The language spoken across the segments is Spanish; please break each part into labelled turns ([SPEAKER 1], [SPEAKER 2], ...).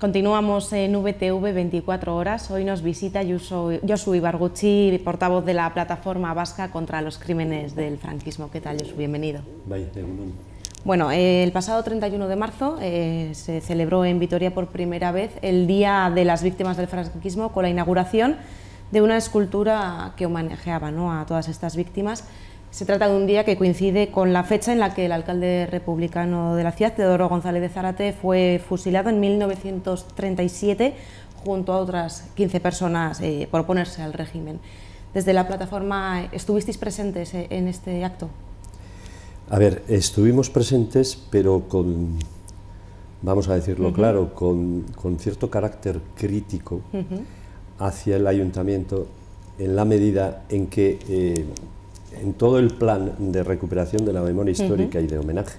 [SPEAKER 1] Continuamos en VTV 24 horas. Hoy nos visita Josu Ibargutxi, portavoz de la Plataforma Vasca contra los Crímenes del Franquismo. ¿Qué tal, Josu? Bienvenido. Bueno, el pasado 31 de marzo se celebró en Vitoria por primera vez el Día de las Víctimas del Franquismo con la inauguración de una escultura que homenajeaba, ¿no?, a todas estas víctimas. Se trata de un día que coincide con la fecha en la que el alcalde republicano de la ciudad, Teodoro González de Zárate, fue fusilado en 1937 junto a otras 15 personas por oponerse al régimen. Desde la plataforma, ¿estuvisteis presentes en este acto?
[SPEAKER 2] A ver, estuvimos presentes, pero con, vamos a decirlo claro, con cierto carácter crítico hacia el ayuntamiento, en la medida en que en todo el plan de recuperación de la memoria histórica y de homenaje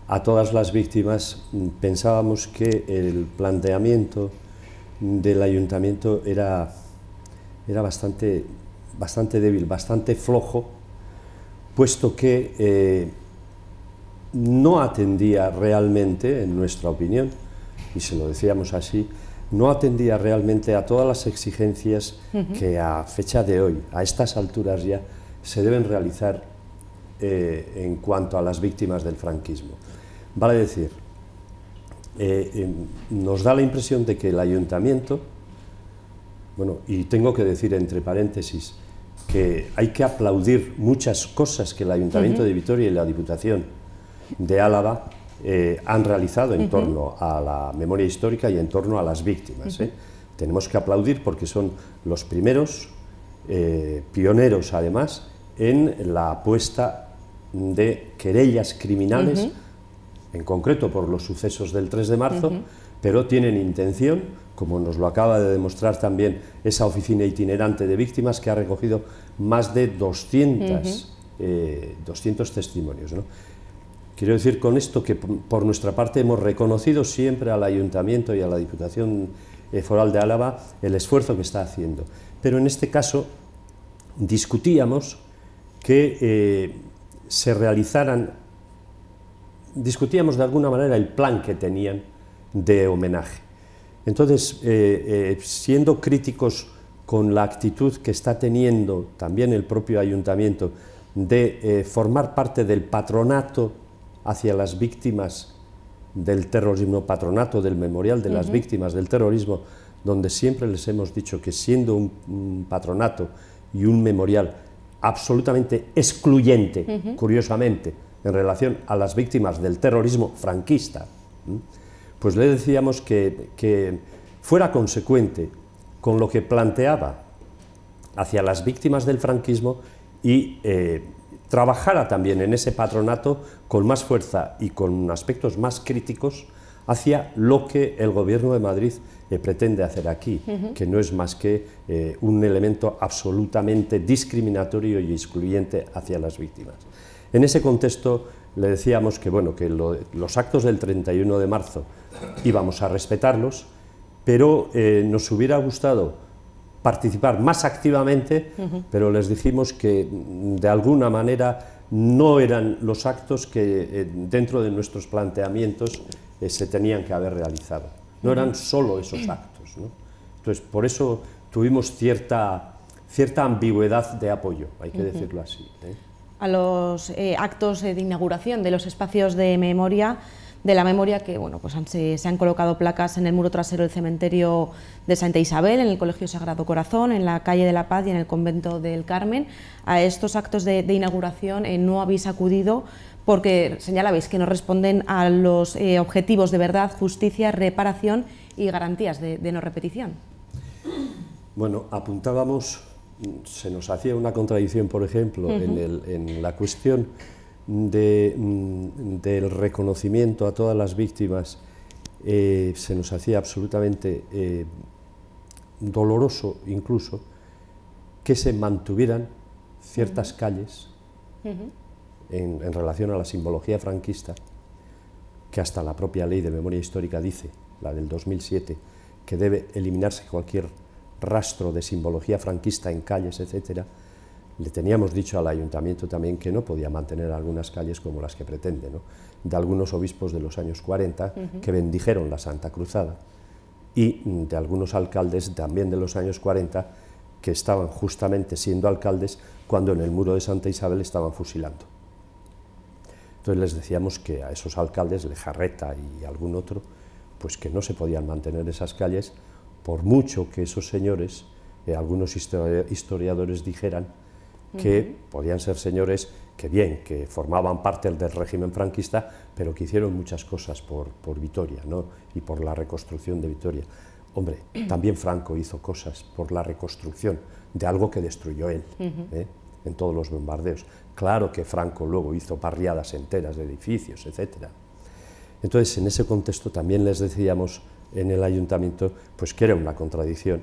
[SPEAKER 2] a todas las víctimas, pensábamos que el planteamiento del ayuntamiento era bastante débil, bastante flojo, puesto que no atendía realmente, en nuestra opinión, y se lo decíamos así, no atendía realmente a todas las exigencias que a fecha de hoy, a estas alturas ya, se deben realizar en cuanto a las víctimas del franquismo. Vale decir, nos da la impresión de que el ayuntamiento, bueno, y tengo que decir entre paréntesis, que hay que aplaudir muchas cosas que el Ayuntamiento de Vitoria y la Diputación de Álava han realizado en torno a la memoria histórica y en torno a las víctimas. Tenemos que aplaudir porque son los primeros, pioneros además, en la apuesta de querellas criminales, en concreto por los sucesos del 3 de marzo, pero tienen intención, como nos lo acaba de demostrar también esa oficina itinerante de víctimas que ha recogido más de 200 testimonios, ¿no? Quiero decir con esto que por nuestra parte hemos reconocido siempre al Ayuntamiento y a la Diputación Foral de Álava el esfuerzo que está haciendo, pero en este caso discutíamos que se realizaran, discutíamos de alguna manera el plan que tenían de homenaje. Entonces, siendo críticos con la actitud que está teniendo también el propio ayuntamiento de formar parte del patronato hacia las víctimas del terrorismo, patronato del memorial de las víctimas del terrorismo, donde siempre les hemos dicho que siendo un patronato y un memorial absolutamente excluyente, curiosamente, en relación a las víctimas del terrorismo franquista, pues le decíamos que fuera consecuente con lo que planteaba hacia las víctimas del franquismo y trabajara también en ese patronato con más fuerza y con aspectos más críticos hacia lo que el Gobierno de Madrid pretende hacer aquí, que no es más que un elemento absolutamente discriminatorio y excluyente hacia las víctimas. En ese contexto le decíamos que, bueno, que los actos del 31 de marzo íbamos a respetarlos, pero nos hubiera gustado participar más activamente, pero les dijimos que de alguna manera no eran los actos que dentro de nuestros planteamientos se tenían que haber realizado. No eran solo esos actos, ¿no? Entonces, por eso tuvimos cierta ambigüedad de apoyo, hay que decirlo así,
[SPEAKER 1] A los actos de inauguración de los espacios de memoria, que bueno, pues se han colocado placas en el muro trasero del cementerio de Santa Isabel, en el Colegio Sagrado Corazón, en la calle de la Paz y en el convento del Carmen. A estos actos de inauguración no habéis acudido porque señalabais que no responden a los objetivos de verdad, justicia, reparación y garantías de no repetición.
[SPEAKER 2] Bueno, apuntábamos, se nos hacía una contradicción, por ejemplo, en la cuestión del reconocimiento a todas las víctimas, se nos hacía absolutamente doloroso incluso que se mantuvieran ciertas calles en relación a la simbología franquista, que hasta la propia ley de memoria histórica dice, la del 2007, que debe eliminarse cualquier rastro de simbología franquista en calles, etcétera, Le teníamos dicho al ayuntamiento también que no podía mantener algunas calles como las que pretende, ¿no? De algunos obispos de los años 40 que bendijeron la Santa Cruzada, y de algunos alcaldes también de los años 40 que estaban justamente siendo alcaldes cuando en el muro de Santa Isabel estaban fusilando. Entonces les decíamos que a esos alcaldes, Lejarreta y algún otro, pues que no se podían mantener esas calles, por mucho que esos señores, algunos historiadores dijeran que podían ser señores que bien, que formaban parte del régimen franquista, pero que hicieron muchas cosas por Vitoria, ¿no? Y por la reconstrucción de Vitoria. Hombre, también Franco hizo cosas por la reconstrucción de algo que destruyó él, en todos los bombardeos. Claro que Franco luego hizo barriadas enteras de edificios, etc. Entonces, en ese contexto también les decíamos en el ayuntamiento pues que era una contradicción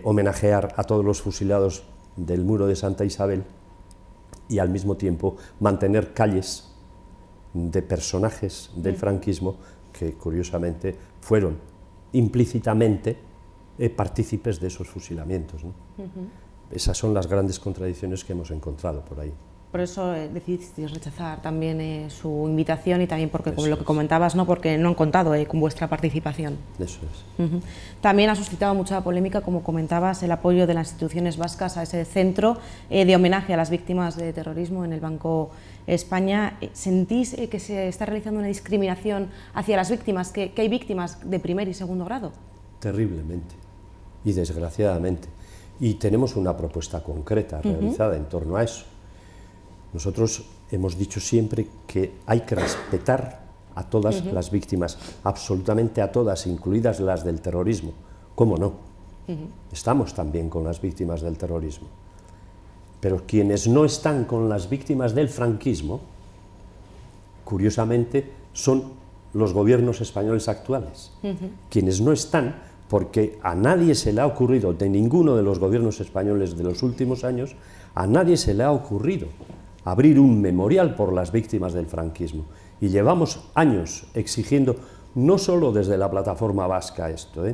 [SPEAKER 2] homenajear a todos los fusilados del muro de Santa Isabel y al mismo tiempo mantener calles de personajes del franquismo que curiosamente fueron implícitamente partícipes de esos fusilamientos, ¿no? Esas son las grandes contradicciones que hemos encontrado por ahí.
[SPEAKER 1] Por eso decidisteis rechazar también su invitación y también porque, como lo que comentabas, ¿no? Porque no han contado con vuestra participación.
[SPEAKER 2] Eso es.
[SPEAKER 1] También ha suscitado mucha polémica, como comentabas, el apoyo de las instituciones vascas a ese centro de homenaje a las víctimas de terrorismo en el Banco España. ¿Sentís que se está realizando una discriminación hacia las víctimas, que hay víctimas de primer y segundo grado?
[SPEAKER 2] Terriblemente y desgraciadamente. Y tenemos una propuesta concreta realizada en torno a eso. Nosotros hemos dicho siempre que hay que respetar a todas las víctimas, absolutamente a todas, incluidas las del terrorismo. ¿Cómo no? Estamos también con las víctimas del terrorismo. Pero quienes no están con las víctimas del franquismo, curiosamente, son los gobiernos españoles actuales. Quienes no están, porque a nadie se le ha ocurrido, de ninguno de los gobiernos españoles de los últimos años, a nadie se le ha ocurrido abrir un memorial por las víctimas del franquismo. Y llevamos años exigiendo, no solo desde la plataforma vasca esto,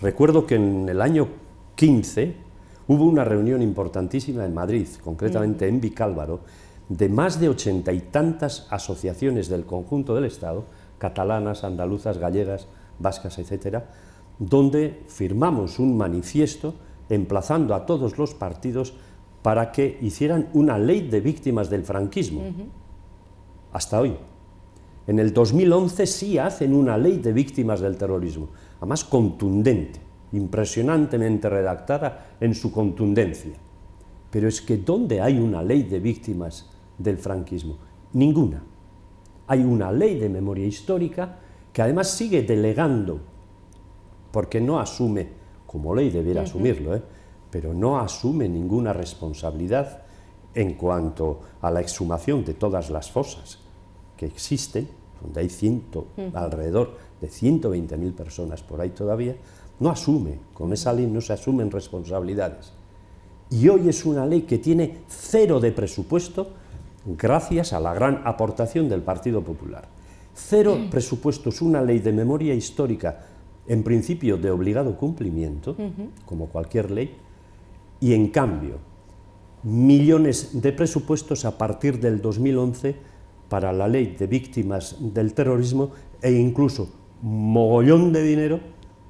[SPEAKER 2] Recuerdo que en el año 15 hubo una reunión importantísima en Madrid, concretamente en Vicálvaro, de más de 80 y tantas asociaciones del conjunto del Estado, catalanas, andaluzas, gallegas, vascas, etcétera, donde firmamos un manifiesto emplazando a todos los partidos para que hicieran una ley de víctimas del franquismo. Hasta hoy. En el 2011 sí hacen una ley de víctimas del terrorismo, además contundente, impresionantemente redactada en su contundencia. Pero es que ¿dónde hay una ley de víctimas del franquismo? Ninguna. Hay una ley de memoria histórica que además sigue delegando, porque no asume, como ley debiera asumirlo, pero no asume ninguna responsabilidad en cuanto a la exhumación de todas las fosas que existen, donde hay alrededor de 120.000 personas por ahí todavía, no asume, con esa ley no se asumen responsabilidades. Y hoy es una ley que tiene 0 de presupuesto gracias a la gran aportación del Partido Popular. 0 presupuestos, una ley de memoria histórica, en principio de obligado cumplimiento, como cualquier ley, y en cambio, millones de presupuestos a partir del 2011 para la ley de víctimas del terrorismo e incluso mogollón de dinero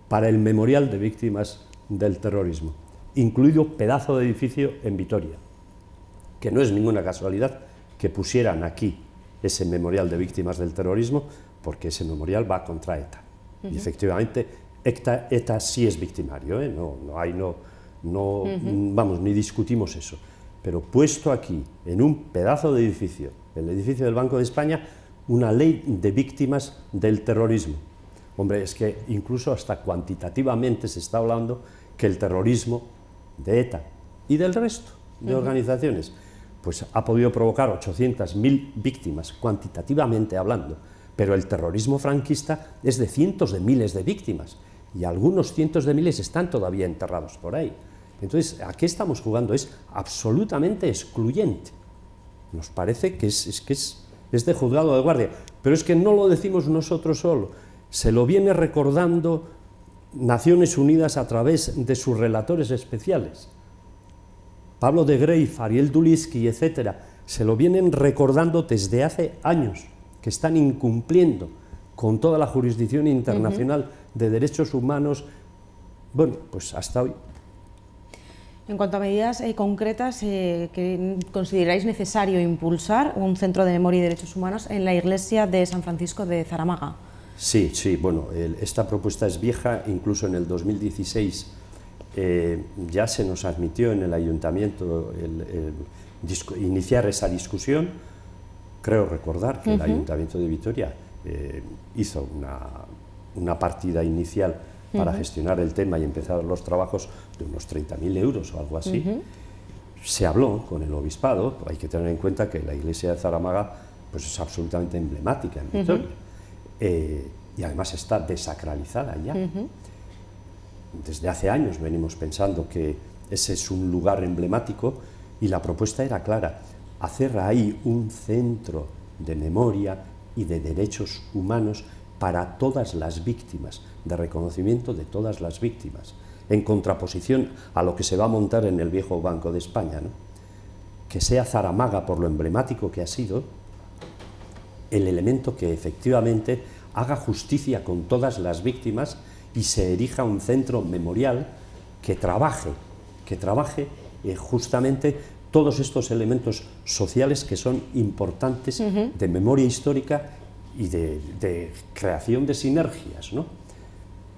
[SPEAKER 2] para el memorial de víctimas del terrorismo, incluido pedazo de edificio en Vitoria, que no es ninguna casualidad que pusieran aquí ese memorial de víctimas del terrorismo, porque ese memorial va contra ETA. Y efectivamente, ETA sí es victimario, vamos, ni discutimos eso. Pero puesto aquí, en un pedazo de edificio, el edificio del Banco de España, una ley de víctimas del terrorismo. Hombre, es que incluso hasta cuantitativamente se está hablando que el terrorismo de ETA y del resto de organizaciones pues ha podido provocar 800.000 víctimas, cuantitativamente hablando, pero el terrorismo franquista es de cientos de miles de víctimas, y algunos cientos de miles están todavía enterrados por ahí. Entonces, ¿a qué estamos jugando? Es absolutamente excluyente. Nos parece que es de juzgado de guardia, pero es que no lo decimos nosotros solo, se lo viene recordando Naciones Unidas a través de sus relatores especiales. Pablo de Greiff, Ariel Dulitsky, etcétera, se lo vienen recordando desde hace años, que están incumpliendo con toda la jurisdicción internacional de derechos humanos, bueno, pues hasta hoy.
[SPEAKER 1] En cuanto a medidas concretas que consideráis necesario impulsar un centro de memoria y derechos humanos en la iglesia de San Francisco de Zaramaga.
[SPEAKER 2] Sí, bueno, esta propuesta es vieja, incluso en el 2016 ya se nos admitió en el ayuntamiento iniciar esa discusión. Creo recordar que el Ayuntamiento de Vitoria hizo una partida inicial para gestionar el tema y empezar los trabajos de unos 30.000 euros o algo así. Se habló con el obispado. Hay que tener en cuenta que la iglesia de Zaramaga pues, es absolutamente emblemática en Vitoria y además está desacralizada ya. Desde hace años venimos pensando que ese es un lugar emblemático y la propuesta era clara: hacer ahí un centro de memoria y de derechos humanos para todas las víctimas, de reconocimiento de todas las víctimas, en contraposición a lo que se va a montar en el viejo Banco de España, ¿no? Que sea Zaramaga, por lo emblemático que ha sido, el elemento que efectivamente haga justicia con todas las víctimas y se erija un centro memorial que trabaje justamente todos estos elementos sociales que son importantes de memoria histórica y de creación de sinergias, ¿no?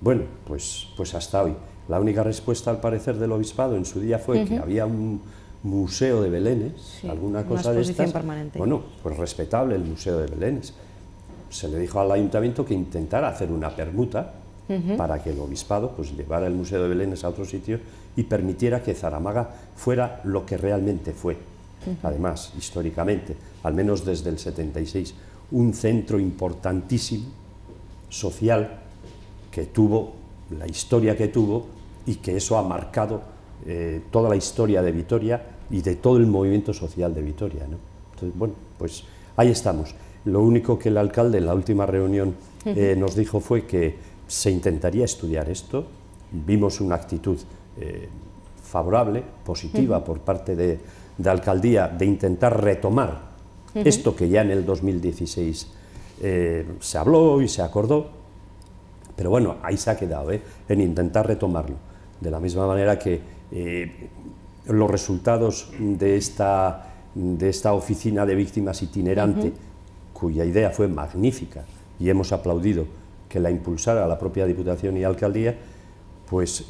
[SPEAKER 2] Bueno, pues hasta hoy. La única respuesta, al parecer, del obispado en su día fue que había un museo de Belénes, alguna cosa de estas.
[SPEAKER 1] Permanente.
[SPEAKER 2] Bueno, pues respetable el museo de Belénes. Se le dijo al ayuntamiento que intentara hacer una permuta para que el obispado pues llevara el museo de Belénes a otro sitio y permitiera que Zaramaga fuera lo que realmente fue. Además, históricamente, al menos desde el 76, un centro importantísimo, social, que tuvo la historia que tuvo y que eso ha marcado toda la historia de Vitoria y de todo el movimiento social de Vitoria, ¿no? Entonces, bueno, pues ahí estamos. Lo único que el alcalde en la última reunión nos dijo fue que se intentaría estudiar esto. Vimos una actitud favorable, positiva por parte de alcaldía de intentar retomar esto que ya en el 2016 se habló y se acordó, pero bueno, ahí se ha quedado, en intentar retomarlo. De la misma manera que los resultados de esta oficina de víctimas itinerante, cuya idea fue magnífica y hemos aplaudido que la impulsara la propia Diputación y Alcaldía, pues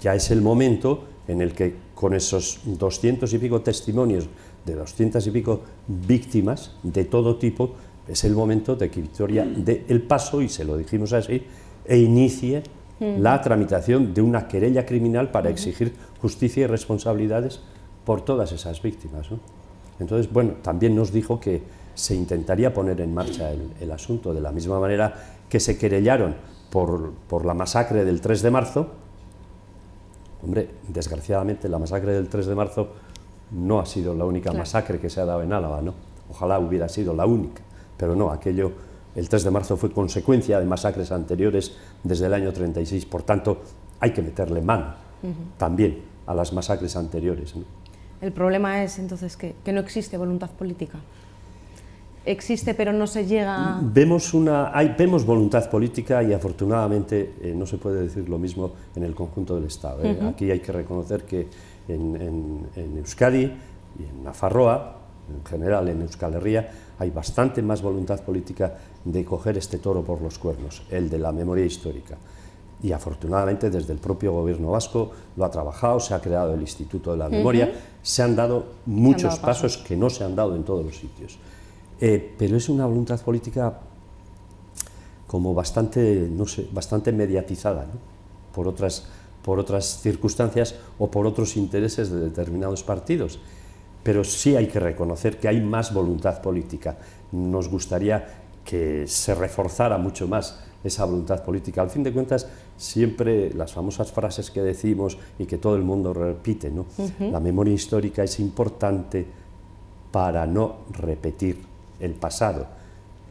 [SPEAKER 2] ya es el momento en el que con esos 200 y pico testimonios de 200 y pico víctimas de todo tipo, es el momento de que Vitoria dé el paso, y se lo dijimos así, e inicie la tramitación de una querella criminal para exigir justicia y responsabilidades por todas esas víctimas, ¿no? Entonces, bueno, también nos dijo que se intentaría poner en marcha el asunto, de la misma manera que se querellaron por la masacre del 3 de marzo. Hombre, desgraciadamente la masacre del 3 de marzo no ha sido la única masacre que se ha dado en Álava, ¿no? Ojalá hubiera sido la única, pero no, el 3 de marzo fue consecuencia de masacres anteriores desde el año 36, por tanto, hay que meterle mano también a las masacres anteriores, ¿no?
[SPEAKER 1] El problema es entonces que no existe voluntad política. Existe, pero no se llega...
[SPEAKER 2] Vemos voluntad política y afortunadamente no se puede decir lo mismo en el conjunto del Estado. Aquí hay que reconocer que en Euskadi y en Nafarroa, en general en Euskal Herria, hay bastante más voluntad política de coger este toro por los cuernos, el de la memoria histórica. Y afortunadamente desde el propio gobierno vasco lo ha trabajado, se ha creado el Instituto de la Memoria, se han dado muchos pasos que no se han dado en todos los sitios. Pero es una voluntad política como bastante, no sé, bastante mediatizada, ¿no? por otras circunstancias o por otros intereses de determinados partidos. Pero sí hay que reconocer que hay más voluntad política. Nos gustaría que se reforzara mucho más esa voluntad política. Al fin de cuentas, siempre las famosas frases que decimos y que todo el mundo repite, ¿no? La memoria histórica es importante para no repetir el pasado,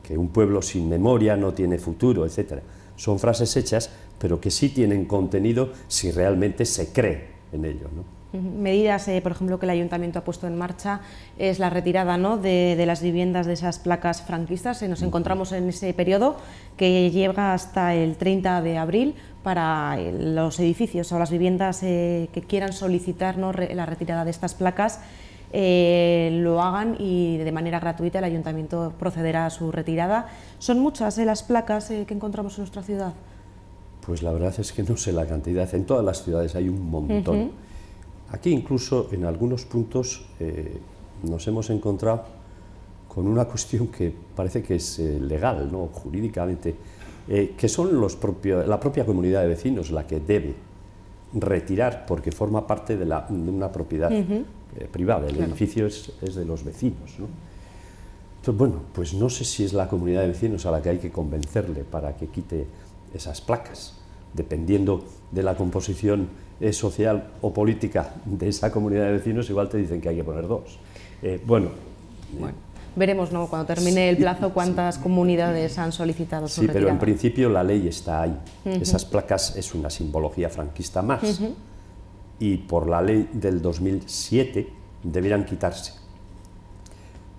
[SPEAKER 2] que un pueblo sin memoria no tiene futuro, etc. Son frases hechas, pero que sí tienen contenido si realmente se cree en ello, ¿no?
[SPEAKER 1] Medidas, por ejemplo, que el Ayuntamiento ha puesto en marcha es la retirada, ¿no?, de las viviendas de esas placas franquistas. Nos encontramos en ese periodo que llega hasta el 30 de abril para los edificios o las viviendas que quieran solicitar, ¿no?, la retirada de estas placas, lo hagan y de manera gratuita el Ayuntamiento procederá a su retirada. ¿Son muchas las placas que encontramos en nuestra ciudad?
[SPEAKER 2] Pues la verdad es que no sé la cantidad, en todas las ciudades hay un montón. Aquí incluso en algunos puntos nos hemos encontrado con una cuestión que parece que es legal, ¿no?, jurídicamente, que son la propia comunidad de vecinos la que debe retirar porque forma parte de una propiedad privada, el edificio es de los vecinos, ¿no? Entonces, bueno, pues no sé si es la comunidad de vecinos a la que hay que convencerle para que quite esas placas, dependiendo de la composición social o política de esa comunidad de vecinos, igual te dicen que hay que poner dos. Bueno,
[SPEAKER 1] veremos, ¿no?, cuando termine el plazo cuántas comunidades han solicitado su retirada.
[SPEAKER 2] Sí, pero en principio la ley está ahí. Esas placas es una simbología franquista más y por la ley del 2007 debieran quitarse.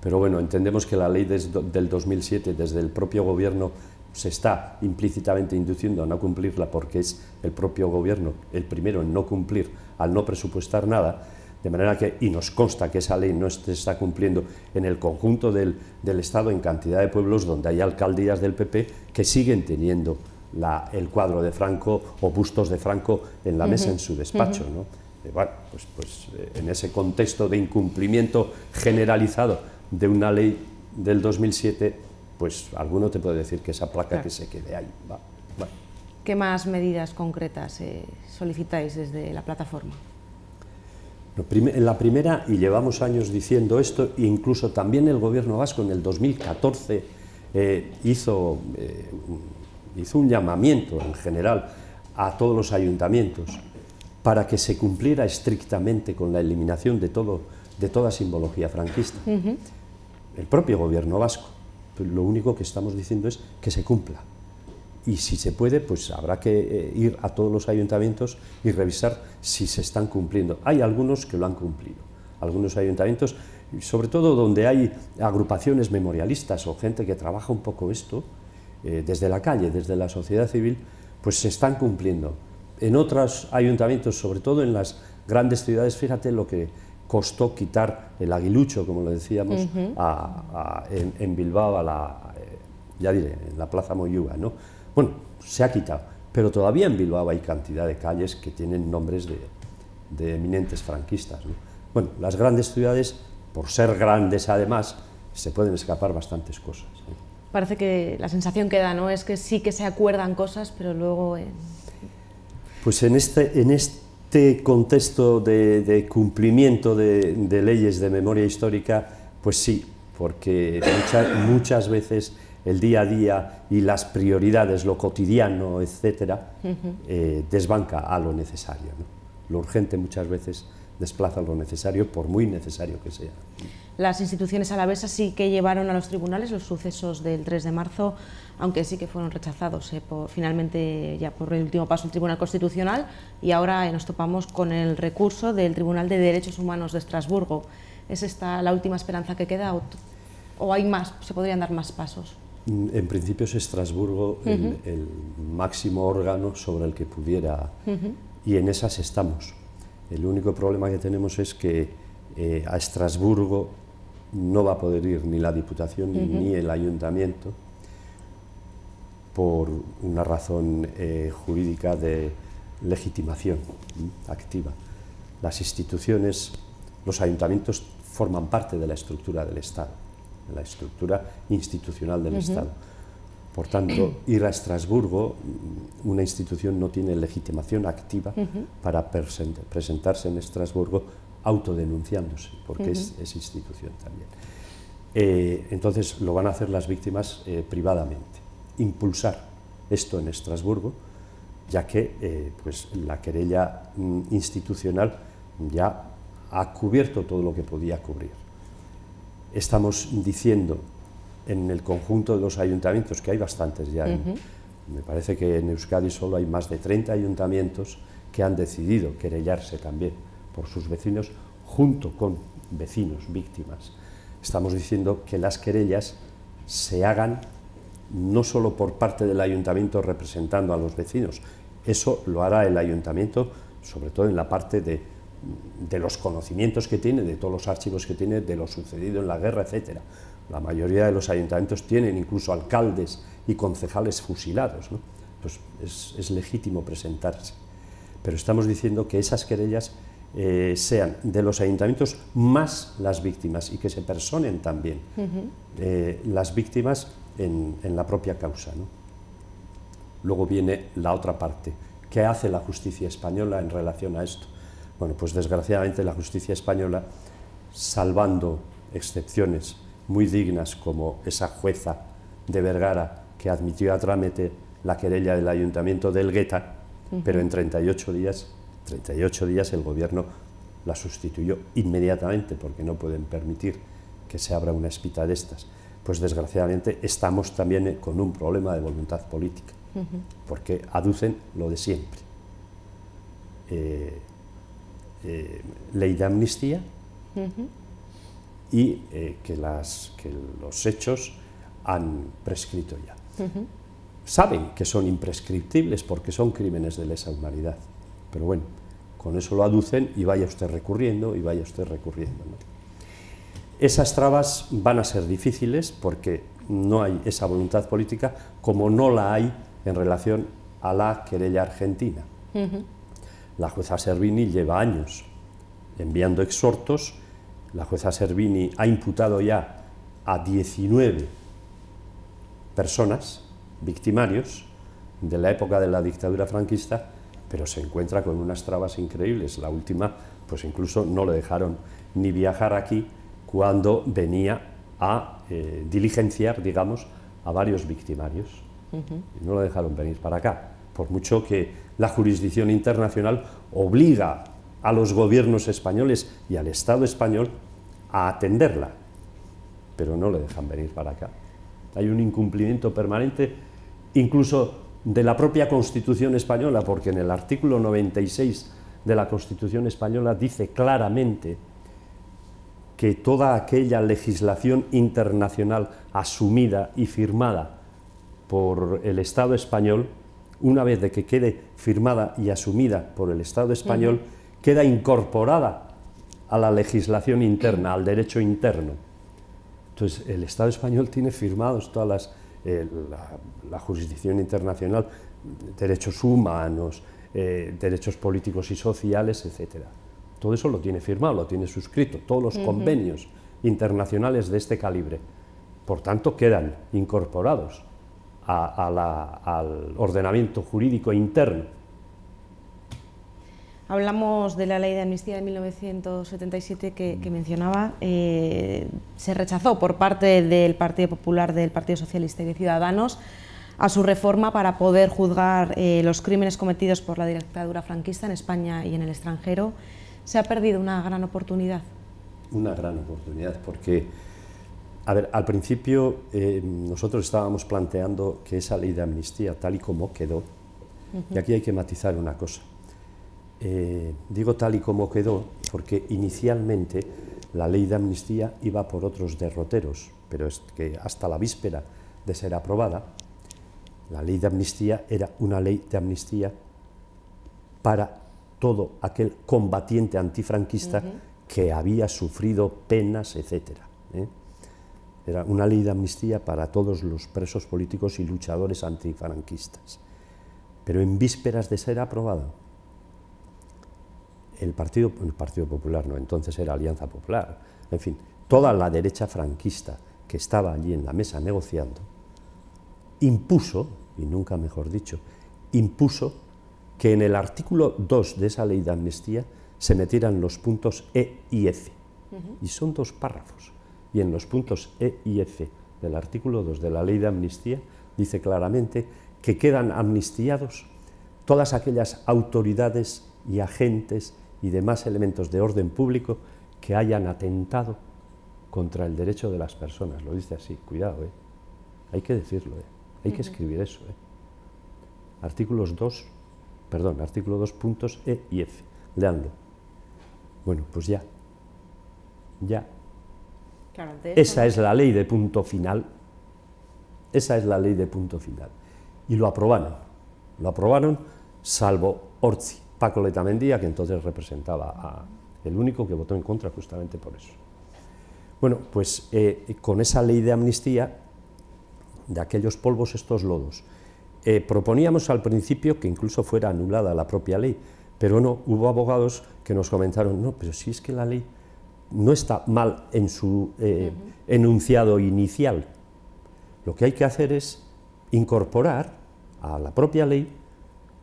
[SPEAKER 2] Pero bueno, entendemos que la ley del 2007 desde el propio gobierno se está implícitamente induciendo a no cumplirla porque es el propio gobierno el primero en no cumplir al no presupuestar nada, de manera que, y nos consta que esa ley no se está cumpliendo en el conjunto del Estado en cantidad de pueblos donde hay alcaldías del PP que siguen teniendo el cuadro de Franco o bustos de Franco en la mesa en su despacho, ¿no? Bueno, pues en ese contexto de incumplimiento generalizado de una ley del 2007, pues alguno te puede decir que esa placa que se quede ahí.
[SPEAKER 1] ¿Qué más medidas concretas solicitáis desde la plataforma?
[SPEAKER 2] En la primera, y llevamos años diciendo esto, e incluso también el Gobierno vasco en el 2014 hizo un llamamiento en general a todos los ayuntamientos para que se cumpliera estrictamente con la eliminación de toda simbología franquista. El propio Gobierno vasco. Lo único que estamos diciendo es que se cumpla y si se puede, pues habrá que ir a todos los ayuntamientos y revisar si se están cumpliendo. Hay algunos que lo han cumplido, algunos ayuntamientos, sobre todo donde hay agrupaciones memorialistas o gente que trabaja un poco esto, desde la calle, desde la sociedad civil, pues se están cumpliendo. En otros ayuntamientos, sobre todo en las grandes ciudades, fíjate lo que costó quitar el aguilucho, como lo decíamos, en Bilbao, ya diré, en la Plaza Moyúa, ¿no? Bueno, se ha quitado, pero todavía en Bilbao hay cantidad de calles que tienen nombres de eminentes franquistas, ¿no? Bueno, las grandes ciudades, por ser grandes además, se pueden escapar bastantes cosas, ¿eh?
[SPEAKER 1] Parece que la sensación que da, ¿no?, es que sí que se acuerdan cosas, pero luego...
[SPEAKER 2] Pues en este contexto de cumplimiento de leyes de memoria histórica, pues sí, porque muchas veces el día a día y las prioridades, lo cotidiano, etcétera, desbanca a lo necesario, ¿no? Lo urgente muchas veces desplaza lo necesario, por muy necesario que sea.
[SPEAKER 1] Las instituciones alavesas sí que llevaron a los tribunales los sucesos del 3 de marzo, aunque sí que fueron rechazados finalmente ya por el último paso el Tribunal Constitucional, y ahora nos topamos con el recurso del Tribunal de Derechos Humanos de Estrasburgo. ¿Es esta la última esperanza que queda o hay más, se podrían dar más pasos?
[SPEAKER 2] En principio es Estrasburgo el máximo órgano sobre el que pudiera, y en esas estamos. El único problema que tenemos es que a Estrasburgo no va a poder ir ni la Diputación ni el Ayuntamiento por una razón jurídica de legitimación activa. Las instituciones, los ayuntamientos forman parte de la estructura del Estado, de la estructura institucional del Estado. Por tanto, ir a Estrasburgo, una institución no tiene legitimación activa para presentarse en Estrasburgo autodenunciándose, porque es institución también. Entonces lo van a hacer las víctimas privadamente, impulsar esto en Estrasburgo, ya que pues, la querella institucional ya ha cubierto todo lo que podía cubrir. Estamos diciendo en el conjunto de los ayuntamientos, que hay bastantes ya, me parece que en Euskadi solo hay más de 30 ayuntamientos que han decidido querellarse también por sus vecinos, junto con vecinos, víctimas. Estamos diciendo que las querellas se hagan no solo por parte del ayuntamiento representando a los vecinos, eso lo hará el ayuntamiento, sobre todo en la parte de los conocimientos que tiene, de todos los archivos que tiene, de lo sucedido en la guerra, etc. La mayoría de los ayuntamientos tienen incluso alcaldes y concejales fusilados, ¿no? Pues es legítimo presentarse. Pero estamos diciendo que esas querellas sean de los ayuntamientos más las víctimas y que se personen también las víctimas en la propia causa, ¿no? Luego viene la otra parte. ¿Qué hace la justicia española en relación a esto? Bueno, pues desgraciadamente la justicia española, salvando excepciones muy dignas como esa jueza de Vergara que admitió a trámite la querella del ayuntamiento de Elgueta, pero en 38 días el gobierno la sustituyó inmediatamente porque no pueden permitir que se abra una espita de estas. Pues desgraciadamente estamos también con un problema de voluntad política, porque aducen lo de siempre. Ley de amnistía y que los hechos han prescrito ya. Saben que son imprescriptibles porque son crímenes de lesa humanidad, pero bueno, con eso lo aducen y vaya usted recurriendo y vaya usted recurriendo, ¿no? Esas trabas van a ser difíciles porque no hay esa voluntad política, como no la hay en relación a la querella argentina. La jueza Servini lleva años enviando exhortos. La jueza Servini ha imputado ya a 19 personas, victimarios, de la época de la dictadura franquista, pero se encuentra con unas trabas increíbles. La última, pues incluso no le dejaron ni viajar aquí cuando venía a diligenciar, digamos, a varios victimarios. Y no lo dejaron venir para acá, por mucho que la jurisdicción internacional obliga a los gobiernos españoles y al Estado español a atenderla, pero no le dejan venir para acá. Hay un incumplimiento permanente, incluso de la propia Constitución española, porque en el artículo 96 de la Constitución española dice claramente que toda aquella legislación internacional asumida y firmada por el Estado español, una vez de que quede firmada y asumida por el Estado español, queda incorporada a la legislación interna, al derecho interno. Entonces, el Estado español tiene firmados todas la jurisdicción internacional, derechos humanos, derechos políticos y sociales, etc. Todo eso lo tiene firmado, lo tiene suscrito, todos los convenios internacionales de este calibre. Por tanto, quedan incorporados al ordenamiento jurídico interno.
[SPEAKER 1] Hablamos de la ley de amnistía de 1977 que mencionaba. Se rechazó por parte del Partido Popular, del Partido Socialista y de Ciudadanos a su reforma para poder juzgar los crímenes cometidos por la dictadura franquista en España y en el extranjero. ¿Se ha perdido una gran oportunidad?
[SPEAKER 2] Una gran oportunidad, porque, a ver, al principio nosotros estábamos planteando que esa ley de amnistía, tal y como quedó, y aquí hay que matizar una cosa. Digo tal y como quedó porque inicialmente la ley de amnistía iba por otros derroteros, pero es que hasta la víspera de ser aprobada, la ley de amnistía era una ley de amnistía para todo aquel combatiente antifranquista que había sufrido penas, etc. Era una ley de amnistía para todos los presos políticos y luchadores antifranquistas. Pero en vísperas de ser aprobada, el Partido Popular, no, entonces era Alianza Popular, en fin, toda la derecha franquista que estaba allí en la mesa negociando, impuso, y nunca mejor dicho, impuso que en el artículo 2 de esa ley de amnistía se metieran los puntos E y F, y son 2 párrafos, y en los puntos E y F del artículo 2 de la ley de amnistía dice claramente que quedan amnistiados todas aquellas autoridades y agentes y demás elementos de orden público que hayan atentado contra el derecho de las personas. Lo dice así, cuidado, hay que decirlo, hay que escribir eso. Artículos 2 perdón, artículo 2, puntos E y F. Leanlo. Bueno, pues ya.
[SPEAKER 1] Claro,
[SPEAKER 2] esa es la ley de punto final. Esa es la ley de punto final. Y lo aprobaron. Lo aprobaron, salvo Ortzi, Paco Letamendia, que entonces representaba el único que votó en contra justamente por eso. Bueno, pues con esa ley de amnistía, de aquellos polvos, estos lodos, proponíamos al principio que incluso fuera anulada la propia ley, pero no, hubo abogados que nos comentaron, no, pero si es que la ley no está mal en su enunciado inicial. Lo que hay que hacer es incorporar a la propia ley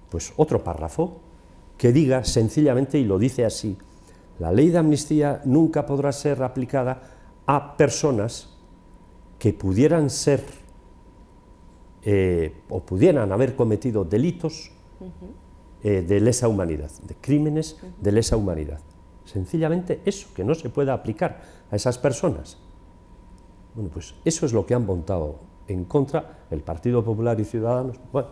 [SPEAKER 2] pues otro párrafo que diga sencillamente, y lo dice así: la ley de amnistía nunca podrá ser aplicada a personas que pudieran ser o pudieran haber cometido delitos de lesa humanidad, de crímenes de lesa humanidad. Sencillamente eso, que no se pueda aplicar a esas personas. Bueno, pues eso es lo que han votado en contra el Partido Popular y Ciudadanos, bueno,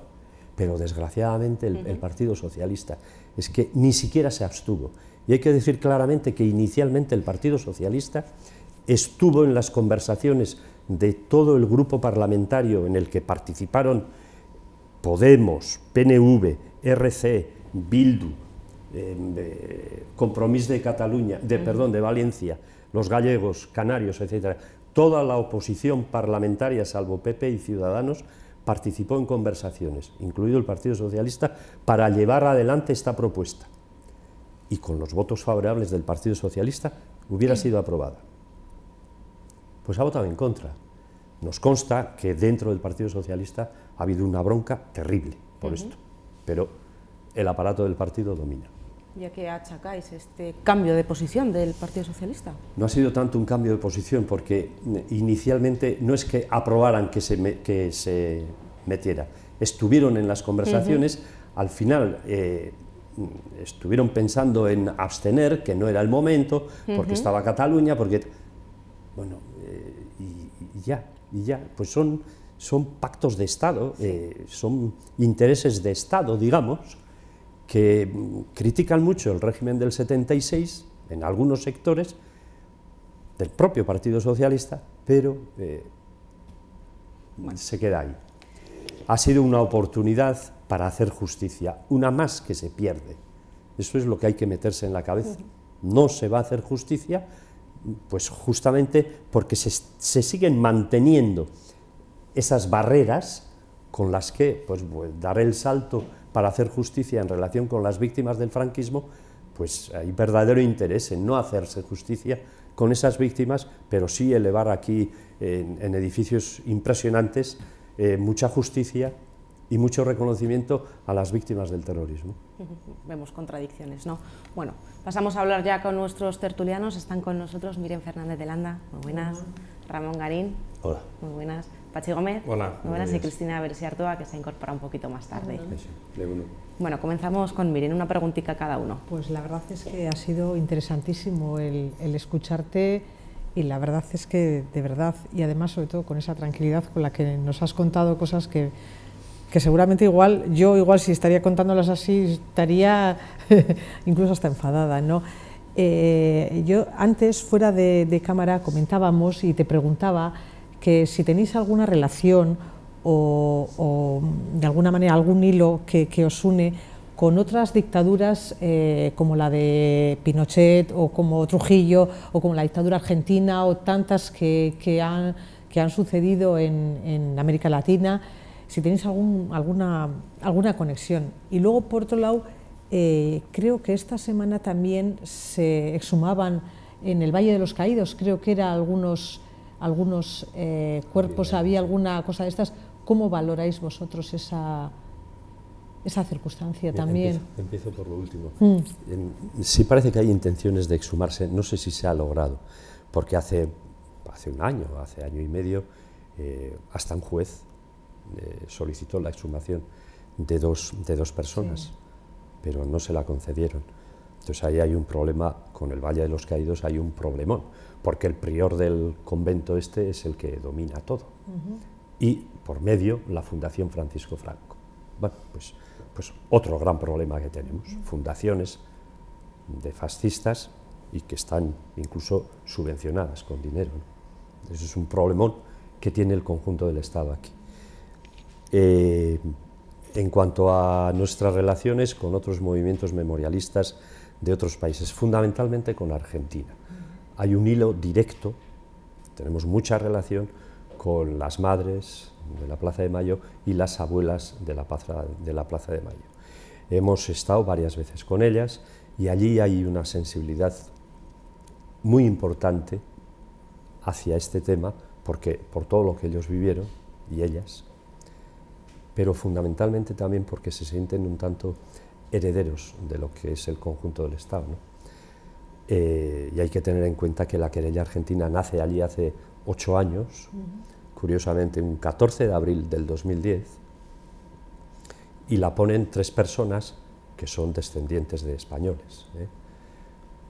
[SPEAKER 2] pero desgraciadamente el Partido Socialista es que ni siquiera se abstuvo. Y hay que decir claramente que inicialmente el Partido Socialista estuvo en las conversaciones de todo el grupo parlamentario en el que participaron Podemos, PNV, RC, Bildu, Compromís de Cataluña, de Valencia, los gallegos, canarios, etcétera. Toda la oposición parlamentaria, salvo PP y Ciudadanos, participó en conversaciones, incluido el Partido Socialista, para llevar adelante esta propuesta. Y con los votos favorables del Partido Socialista hubiera sido aprobada. Pues ha votado en contra. Nos consta que dentro del Partido Socialista ha habido una bronca terrible por esto, pero el aparato del partido domina.
[SPEAKER 1] ¿Y a qué achacáis este cambio de posición del Partido Socialista?
[SPEAKER 2] No ha sido tanto un cambio de posición, porque inicialmente no es que aprobaran que se metiera, estuvieron en las conversaciones, al final estuvieron pensando en abstener, que no era el momento, porque estaba Cataluña, porque... Bueno, y ya, pues son pactos de Estado, son intereses de Estado, digamos, que critican mucho el régimen del 76 en algunos sectores del propio Partido Socialista, pero se queda ahí. Ha sido una oportunidad para hacer justicia, una más que se pierde. Eso es lo que hay que meterse en la cabeza. No se va a hacer justicia, pues justamente porque se siguen manteniendo esas barreras con las que pues, dar el salto para hacer justicia en relación con las víctimas del franquismo, pues hay verdadero interés en no hacerse justicia con esas víctimas, pero sí elevar aquí en edificios impresionantes mucha justicia y mucho reconocimiento a las víctimas del terrorismo.
[SPEAKER 1] Vemos contradicciones, ¿no? Bueno, pasamos a hablar ya con nuestros tertulianos. Están con nosotros Miren Fernández de Landa, muy buenas. Ramón Garín,
[SPEAKER 2] hola.
[SPEAKER 1] Muy buenas. Pachi Gómez,
[SPEAKER 3] hola.
[SPEAKER 1] Muy buenas. Y Cristina Bersi-Artoa, que se incorpora un poquito más tarde.
[SPEAKER 2] Hola.
[SPEAKER 1] Bueno, comenzamos con Miren, una preguntita a cada uno.
[SPEAKER 4] Pues la verdad es que ha sido interesantísimo el escucharte, y la verdad es que, de verdad, y además sobre todo con esa tranquilidad con la que nos has contado cosas que seguramente yo si estaría contándolas así, estaría incluso hasta enfadada, ¿no? Yo antes, fuera de cámara, comentábamos y te preguntaba que si tenéis alguna relación o de alguna manera algún hilo que os une con otras dictaduras como la de Pinochet o como Trujillo o como la dictadura argentina o tantas que han sucedido en América Latina, si tenéis alguna conexión. Y luego, por otro lado, creo que esta semana también se exhumaban en el Valle de los Caídos, creo que eran algunos cuerpos, había alguna cosa de estas. ¿Cómo valoráis vosotros esa circunstancia? Bien, también?
[SPEAKER 2] Empiezo por lo último. Sí parece que hay intenciones de exhumarse, no sé si se ha logrado, porque hace un año, hace año y medio, hasta un juez solicitó la exhumación de dos personas, sí, pero no se la concedieron. Entonces ahí hay un problema, con el Valle de los Caídos hay un problemón, porque el prior del convento este es el que domina todo, y por medio la Fundación Francisco Franco. Bueno, pues otro gran problema que tenemos, fundaciones de fascistas y que están incluso subvencionadas con dinero, ¿no? Eso es un problemón que tiene el conjunto del Estado aquí. En cuanto a nuestras relaciones con otros movimientos memorialistas de otros países, fundamentalmente con Argentina, hay un hilo directo, tenemos mucha relación con las madres de la Plaza de Mayo y las abuelas de la Plaza de Mayo. Hemos estado varias veces con ellas y allí hay una sensibilidad muy importante hacia este tema, porque por todo lo que ellos vivieron, y ellas, pero fundamentalmente también porque se sienten un tanto herederos de lo que es el conjunto del Estado, ¿no? Y hay que tener en cuenta que la querella argentina nace allí hace 8 años, curiosamente un 14 de abril del 2010, y la ponen 3 personas que son descendientes de españoles, ¿eh?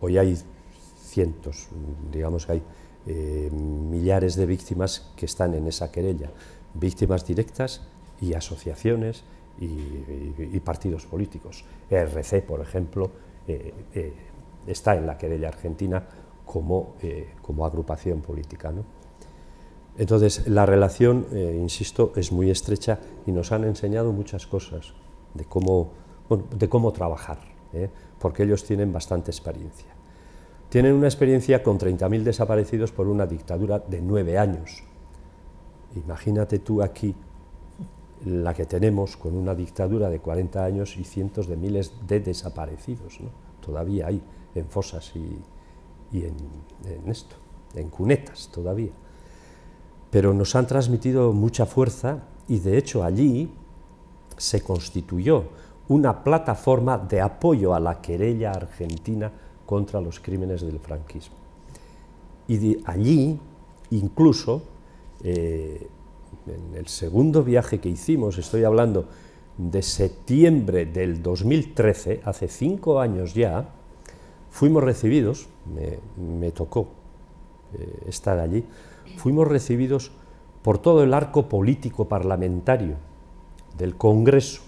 [SPEAKER 2] Hoy hay cientos, digamos que hay millares de víctimas que están en esa querella, víctimas directas y asociaciones y partidos políticos. ERC, por ejemplo, está en la querella argentina como agrupación política, ¿no? Entonces, la relación, insisto, es muy estrecha y nos han enseñado muchas cosas de cómo trabajar, ¿eh? Porque ellos tienen bastante experiencia. Tienen una experiencia con 30.000 desaparecidos por una dictadura de 9 años. Imagínate tú aquí la que tenemos con una dictadura de 40 años y cientos de miles de desaparecidos, ¿no? Todavía hay en fosas y en cunetas todavía. Pero nos han transmitido mucha fuerza y de hecho allí se constituyó una plataforma de apoyo a la querella argentina contra los crímenes del franquismo. Y de allí, incluso, en el segundo viaje que hicimos, estoy hablando de septiembre del 2013, hace 5 años ya, fuimos recibidos, me tocó estar allí, fuimos recibidos por todo el arco político parlamentario del Congreso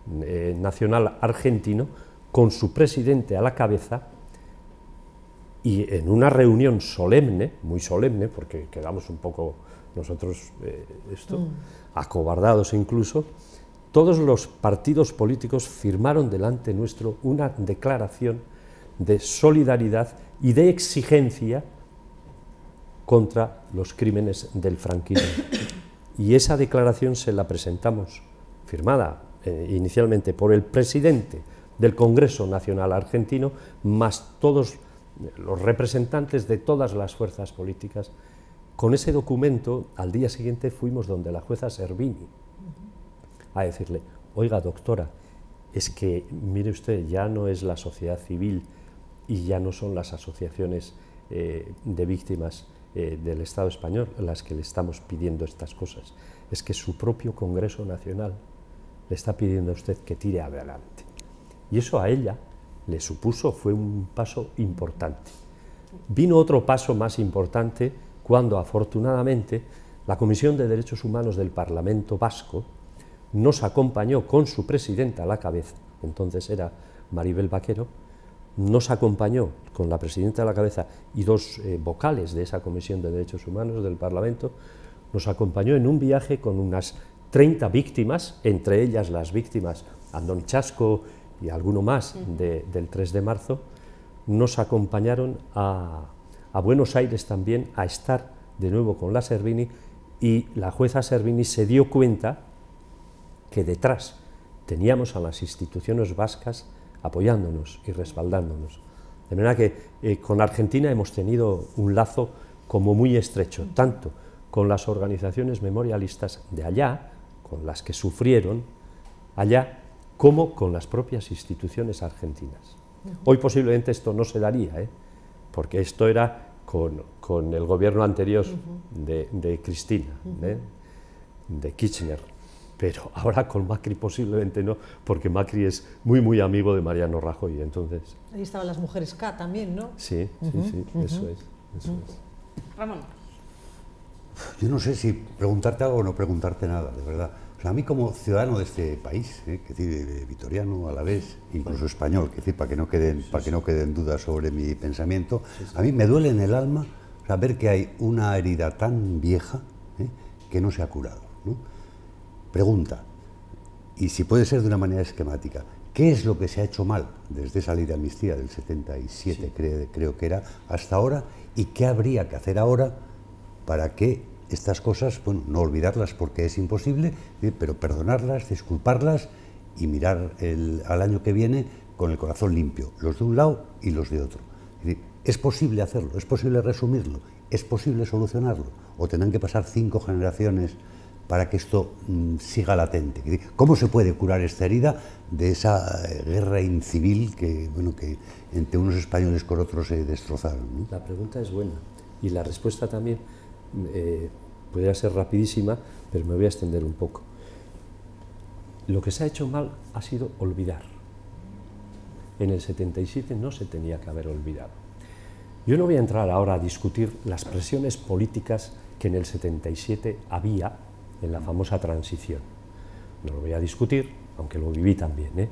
[SPEAKER 2] Nacional Argentino, con su presidente a la cabeza, y en una reunión solemne, muy solemne, porque quedamos un poco nosotros acobardados incluso, todos los partidos políticos firmaron delante nuestro una declaración de solidaridad y de exigencia contra los crímenes del franquismo. Y esa declaración se la presentamos, firmada inicialmente por el presidente del Congreso Nacional Argentino, más todos los representantes de todas las fuerzas políticas. Con ese documento, al día siguiente fuimos donde la jueza Servini a decirle: oiga, doctora, es que, mire usted, ya no es la sociedad civil y ya no son las asociaciones de víctimas del Estado español las que le estamos pidiendo estas cosas, es que su propio Congreso Nacional le está pidiendo a usted que tire adelante. Y eso a ella le supuso, fue un paso importante. Vino otro paso más importante cuando, afortunadamente, la Comisión de Derechos Humanos del Parlamento Vasco nos acompañó con su presidenta a la cabeza, entonces era Maribel Vaquero, nos acompañó con la presidenta a la cabeza y 2 vocales de esa Comisión de Derechos Humanos del Parlamento, nos acompañó en un viaje con unas 30 víctimas, entre ellas las víctimas Andoni Chasco y alguno más del 3 de marzo, nos acompañaron a Buenos Aires también a estar de nuevo con la Servini, y la jueza Servini se dio cuenta que detrás teníamos a las instituciones vascas apoyándonos y respaldándonos. De manera que con Argentina hemos tenido un lazo como muy estrecho, tanto con las organizaciones memorialistas de allá, con las que sufrieron allá, como con las propias instituciones argentinas. Hoy posiblemente esto no se daría, porque esto era con el gobierno anterior de Cristina, de Kirchner. Pero ahora con Macri posiblemente no, porque Macri es muy, muy amigo de Mariano Rajoy, entonces...
[SPEAKER 4] Ahí estaban las mujeres K también, ¿no?
[SPEAKER 2] Sí, sí, eso es.
[SPEAKER 1] Ramón.
[SPEAKER 3] Yo no sé si preguntarte algo o no preguntarte nada, de verdad. O sea, a mí como ciudadano de este país, que decir, vitoriano, alavés, incluso español, que decir, para que no queden dudas sobre mi pensamiento, a mí me duele en el alma saber que hay una herida tan vieja que no se ha curado, ¿no? Pregunta, y si puede ser de una manera esquemática, ¿qué es lo que se ha hecho mal desde esa ley de amnistía del 77, creo que era, hasta ahora, y qué habría que hacer ahora para que estas cosas, bueno, no olvidarlas porque es imposible, pero perdonarlas, disculparlas y mirar al año que viene con el corazón limpio, los de un lado y los de otro? Es posible hacerlo, es posible resumirlo, es posible solucionarlo, o tendrán que pasar 5 generaciones para que esto siga latente. ¿Cómo se puede curar esta herida de esa guerra incivil que, bueno, que entre unos españoles con otros se destrozaron, ¿no?
[SPEAKER 2] La pregunta es buena y la respuesta también podría ser rapidísima, pero me voy a extender un poco. Lo que se ha hecho mal ha sido olvidar. En el 77 no se tenía que haber olvidado. Yo no voy a entrar ahora a discutir las presiones políticas que en el 77 había en la famosa transición. No lo voy a discutir, aunque lo viví también,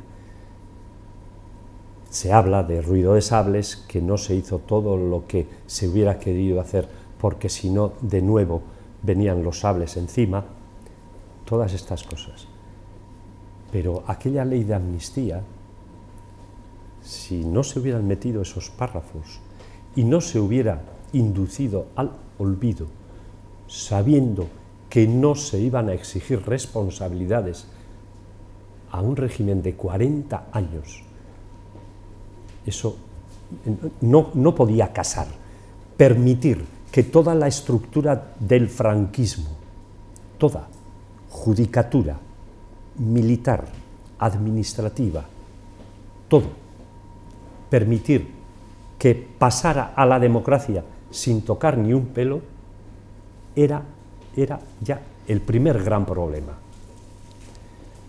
[SPEAKER 2] Se habla de ruido de sables, que no se hizo todo lo que se hubiera querido hacer, porque si no, de nuevo, venían los sables encima, todas estas cosas. Pero aquella ley de amnistía, si no se hubieran metido esos párrafos y no se hubiera inducido al olvido, sabiendo que no se iban a exigir responsabilidades a un régimen de 40 años, eso no podía casar. Permitir que toda la estructura del franquismo, toda, judicatura, militar, administrativa, todo, permitir que pasara a la democracia sin tocar ni un pelo, era ya el primer gran problema.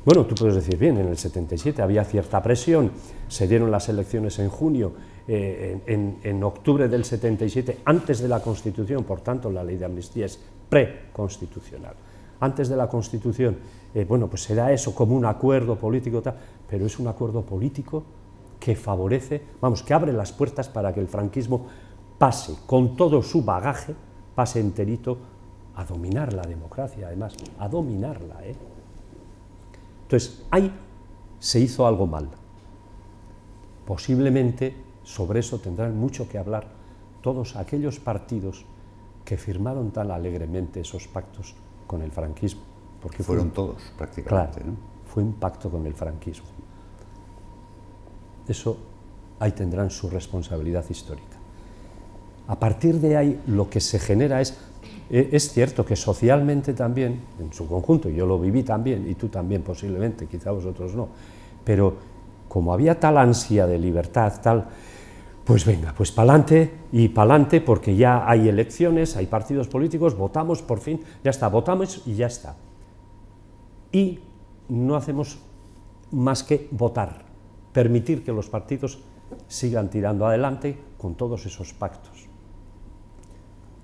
[SPEAKER 2] Bueno, tú puedes decir, bien, en el 77 había cierta presión, se dieron las elecciones en junio, en octubre del 77, antes de la Constitución, por tanto la ley de amnistía es preconstitucional. Antes de la Constitución, bueno, pues será eso como un acuerdo político, tal, pero es un acuerdo político que favorece, vamos, que abre las puertas para que el franquismo pase, con todo su bagaje, pase enterito a dominar la democracia, además, a dominarla, Entonces, ahí se hizo algo mal. Posiblemente sobre eso tendrán mucho que hablar todos aquellos partidos que firmaron tan alegremente esos pactos con el franquismo.
[SPEAKER 3] Porque fueron todos, prácticamente.
[SPEAKER 2] Claro,
[SPEAKER 3] ¿no?
[SPEAKER 2] Fue un pacto con el franquismo. Eso, ahí tendrán su responsabilidad histórica. A partir de ahí, lo que se genera es cierto que socialmente también, en su conjunto, yo lo viví también, y tú también posiblemente, quizá vosotros no, pero como había tal ansia de libertad, tal, pues venga, pues pa'lante, porque ya hay elecciones, hay partidos políticos, votamos, por fin, ya está, votamos y ya está. Y no hacemos más que votar, permitir que los partidos sigan tirando adelante con todos esos pactos.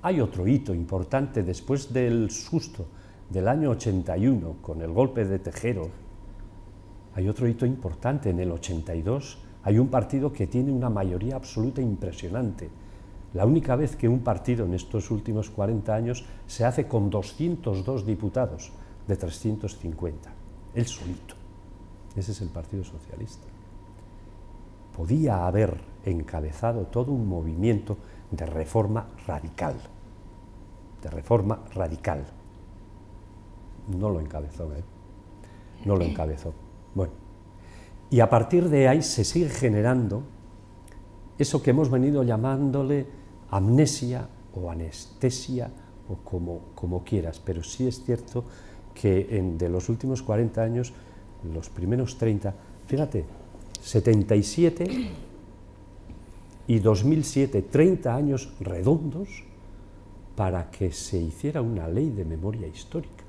[SPEAKER 2] Hay otro hito importante después del susto del año 81 con el golpe de Tejero. Hay otro hito importante en el 82. Hay un partido que tiene una mayoría absoluta impresionante. La única vez que un partido en estos últimos 40 años se hace con 202 diputados de 350. El solito. Ese es el Partido Socialista. Podía haber encabezado todo un movimiento de reforma radical. No lo encabezó, No lo encabezó. Bueno, y a partir de ahí se sigue generando eso que hemos venido llamándole amnesia o anestesia o como quieras, pero sí es cierto que de los últimos 40 años, los primeros 30, fíjate, 77 y 2007, 30 años redondos para que se hiciera una ley de memoria histórica.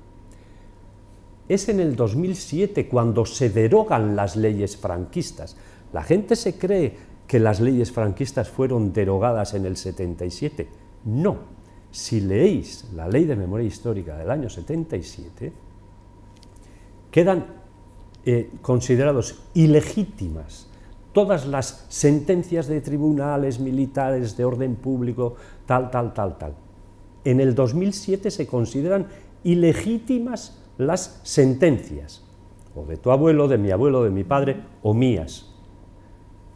[SPEAKER 2] Es en el 2007 cuando se derogan las leyes franquistas. La gente se cree que las leyes franquistas fueron derogadas en el 77. No. Si leéis la ley de memoria histórica del año 77, quedan considerados ilegítimas todas las sentencias de tribunales militares de orden público, tal. En el 2007 se consideran ilegítimas las sentencias, o de tu abuelo, de mi abuelo, de mi padre, o mías,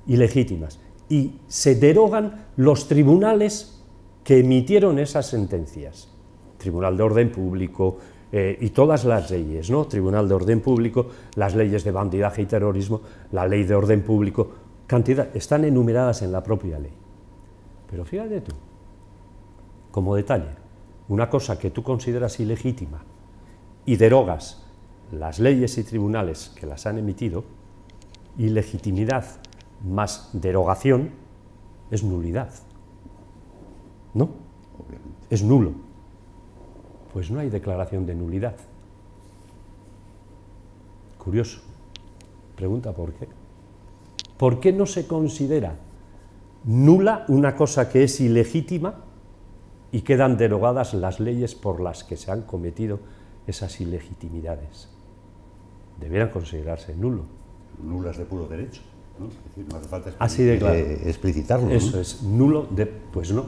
[SPEAKER 2] ilegítimas. Y se derogan los tribunales que emitieron esas sentencias. Tribunal de Orden Público y todas las leyes, ¿no? Tribunal de Orden Público, las leyes de bandidaje y terrorismo, la ley de orden público, cantidad, están enumeradas en la propia ley. Pero fíjate tú, como detalle, una cosa que tú consideras ilegítima y derogas las leyes y tribunales que las han emitido, ilegitimidad más derogación es nulidad, ¿no?
[SPEAKER 3] Obviamente.
[SPEAKER 2] Es nulo. Pues no hay declaración de nulidad. Curioso. Pregunta por qué. ¿Por qué no se considera nula una cosa que es ilegítima y quedan derogadas las leyes por las que se han cometido esas ilegitimidades? Debieran considerarse nulo.
[SPEAKER 3] Nulas de puro derecho, ¿no? Es decir, no hace falta
[SPEAKER 2] así de claro.
[SPEAKER 3] Explicitarlo, ¿no?
[SPEAKER 2] Eso es, nulo de... pues no.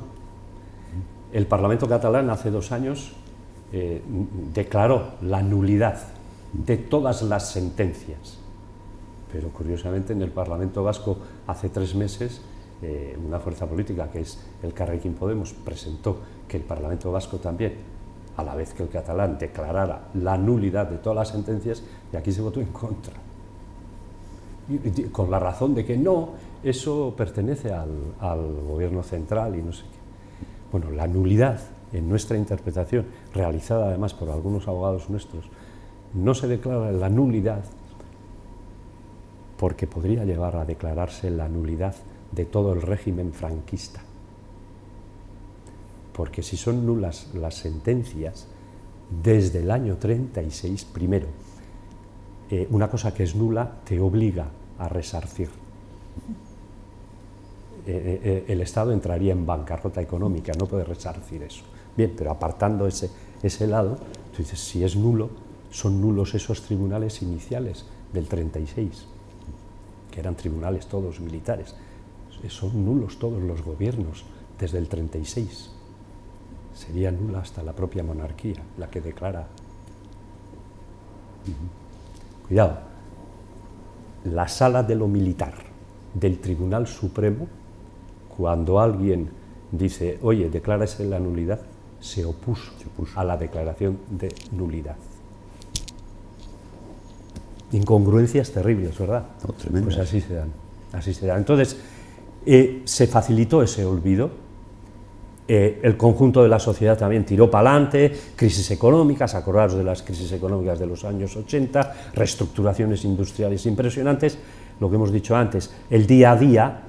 [SPEAKER 2] El Parlamento catalán hace 2 años declaró la nulidad de todas las sentencias, pero curiosamente en el Parlamento vasco hace 3 meses una fuerza política que es el Elkarrekin Podemos presentó que el Parlamento vasco también, a la vez que el catalán, declarara la nulidad de todas las sentencias, y aquí se votó en contra, y con la razón de que no, eso pertenece al gobierno central y no sé qué. Bueno, la nulidad, en nuestra interpretación, realizada además por algunos abogados nuestros, no se declara la nulidad porque podría llevar a declararse la nulidad de todo el régimen franquista. Porque si son nulas las sentencias, desde el año 36 primero, una cosa que es nula te obliga a resarcir. El Estado entraría en bancarrota económica, no puede resarcir eso. Bien, pero apartando ese lado, tú dices, si es nulo, son nulos esos tribunales iniciales del 36, que eran tribunales todos militares. Son nulos todos los gobiernos desde el 36. Sería nula hasta la propia monarquía, la que declara. Cuidado, la sala de lo militar del Tribunal Supremo, cuando alguien dice, oye, declárese la nulidad, se opuso a la declaración de nulidad. Incongruencias terribles, ¿verdad?
[SPEAKER 3] No, tremendas.
[SPEAKER 2] Pues así se dan, así se dan. Entonces, se facilitó ese olvido, el conjunto de la sociedad también tiró para adelante, crisis económicas, acordaros de las crisis económicas de los años 80, reestructuraciones industriales impresionantes, lo que hemos dicho antes, el día a día,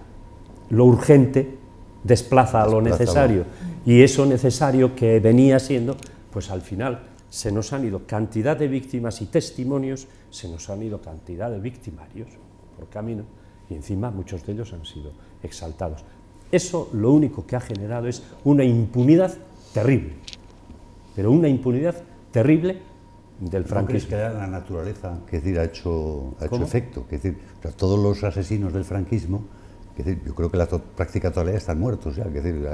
[SPEAKER 2] lo urgente desplaza a lo necesario, y eso necesario que venía siendo, pues al final se nos han ido cantidad de víctimas y testimonios, se nos han ido cantidad de victimarios por camino, y encima muchos de ellos han sido exaltados. Eso lo único que ha generado es una impunidad terrible, pero una impunidad terrible del franquismo.
[SPEAKER 3] ¿No crees que la naturaleza, que decir, ha hecho efecto? Que decir, o sea, todos los asesinos del franquismo, que decir, yo creo que la práctica totalidad están muertos ya, que decir,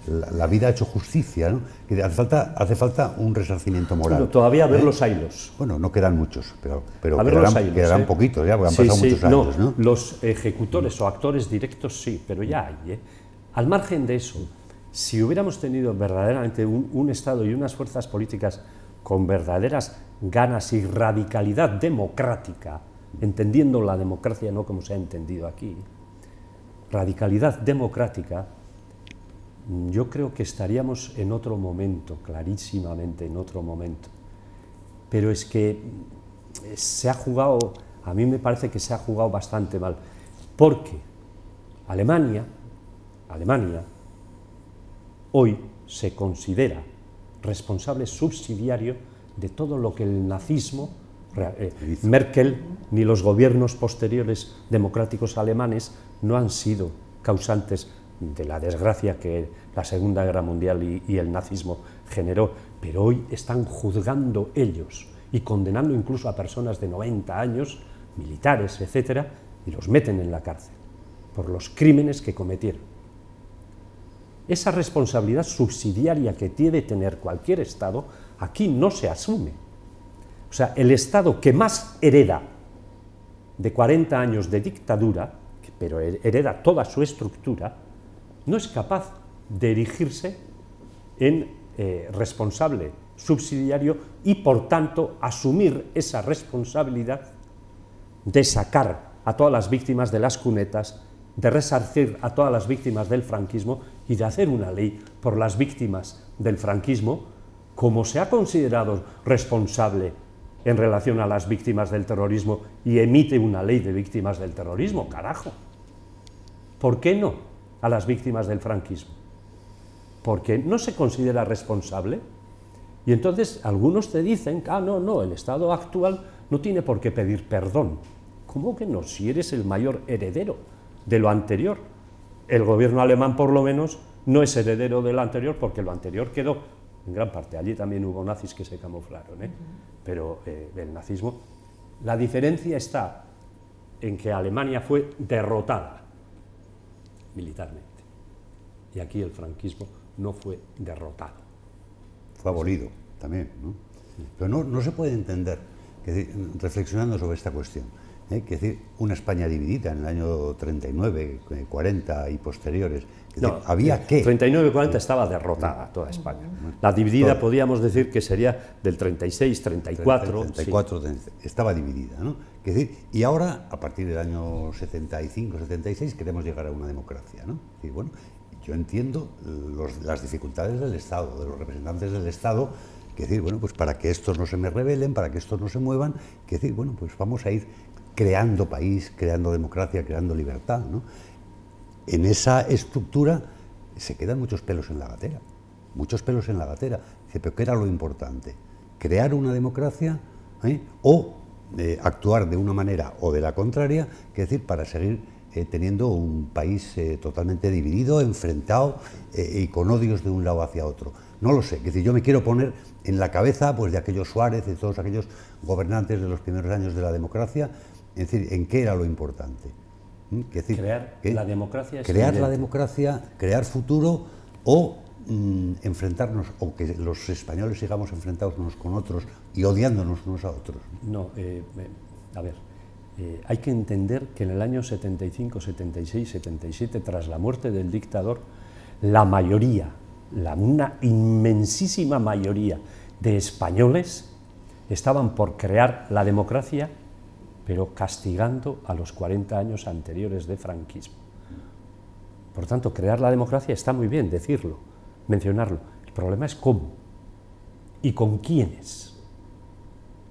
[SPEAKER 3] la vida ha hecho justicia, ¿no? Que hace falta un resarcimiento moral.
[SPEAKER 2] Bueno, todavía a ver los hilos.
[SPEAKER 3] Bueno, no quedan muchos, pero
[SPEAKER 2] quedarán
[SPEAKER 3] poquitos ya, porque han pasado muchos años, ¿no?
[SPEAKER 2] Los ejecutores o actores directos sí, pero ya hay, Al margen de eso, si hubiéramos tenido verdaderamente un Estado y unas fuerzas políticas con verdaderas ganas y radicalidad democrática, entendiendo la democracia no como se ha entendido aquí, radicalidad democrática, yo creo que estaríamos en otro momento, clarísimamente en otro momento. Pero es que se ha jugado, a mí me parece que se ha jugado bastante mal, porque Alemania hoy se considera responsable subsidiario de todo lo que el nazismo, Merkel ni los gobiernos posteriores democráticos alemanes no han sido causantes de la desgracia que la Segunda Guerra Mundial y el nazismo generó, pero hoy están juzgando ellos y condenando incluso a personas de 90 años, militares, etcétera, y los meten en la cárcel por los crímenes que cometieron. Esa responsabilidad subsidiaria que tiene tener cualquier Estado, aquí no se asume. O sea, el Estado que más hereda de 40 años de dictadura, pero hereda toda su estructura, no es capaz de erigirse en responsable subsidiario y, por tanto, asumir esa responsabilidad de sacar a todas las víctimas de las cunetas, de resarcir a todas las víctimas del franquismo y de hacer una ley por las víctimas del franquismo, como se ha considerado responsable en relación a las víctimas del terrorismo y emite una ley de víctimas del terrorismo, carajo. ¿Por qué no a las víctimas del franquismo? Porque no se considera responsable. Y entonces algunos te dicen, no, el Estado actual no tiene por qué pedir perdón. ¿Cómo que no? Si eres el mayor heredero de lo anterior. El gobierno alemán, por lo menos, no es heredero de lo anterior, porque lo anterior quedó, en gran parte, allí también hubo nazis que se camuflaron, pero el nazismo... La diferencia está en que Alemania fue derrotada militarmente, y aquí el franquismo no fue derrotado.
[SPEAKER 3] Fue abolido también, ¿no? Sí. Pero no se puede entender, reflexionando sobre esta cuestión, que decir, una España dividida en el año 39, 40 y posteriores,
[SPEAKER 2] no,
[SPEAKER 3] había que...
[SPEAKER 2] 39 y 40 estaba derrotada toda España. La dividida podíamos decir que sería del 36, 34...
[SPEAKER 3] 34,
[SPEAKER 2] sí.
[SPEAKER 3] Estaba dividida, ¿no? Decir, y ahora, a partir del año 75, 76, queremos llegar a una democracia, ¿no? Y bueno, yo entiendo las dificultades del Estado, de los representantes del Estado, que decir, bueno, pues para que estos no se me rebelen, para que estos no se muevan, que decir, bueno, pues vamos a ir creando país, creando democracia, creando libertad, ¿no? En esa estructura se quedan muchos pelos en la gatera, muchos pelos en la gatera. Dice, pero ¿qué era lo importante? ¿Crear una democracia o actuar de una manera o de la contraria, que decir, para seguir teniendo un país totalmente dividido, enfrentado y con odios de un lado hacia otro? No lo sé, es decir, yo me quiero poner en la cabeza pues, de aquellos Suárez, de todos aquellos gobernantes de los primeros años de la democracia, es decir, ¿en qué era lo importante? Es decir,
[SPEAKER 2] crear la democracia,
[SPEAKER 3] crear la democracia, crear futuro o enfrentarnos, o que los españoles sigamos enfrentados unos con otros y odiándonos unos a otros.
[SPEAKER 2] No, a ver, hay que entender que en el año 75, 76, 77, tras la muerte del dictador, la mayoría, una inmensísima mayoría de españoles estaban por crear la democracia, pero castigando a los 40 años anteriores de franquismo. Por tanto, crear la democracia está muy bien decirlo, mencionarlo. El problema es cómo y con quiénes.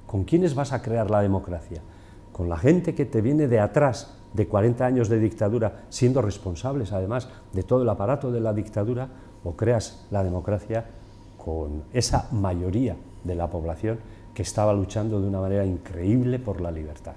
[SPEAKER 2] ¿Con quiénes vas a crear la democracia? ¿Con la gente que te viene de atrás de 40 años de dictadura, siendo responsables además de todo el aparato de la dictadura, o creas la democracia con esa mayoría de la población que estaba luchando de una manera increíble por la libertad,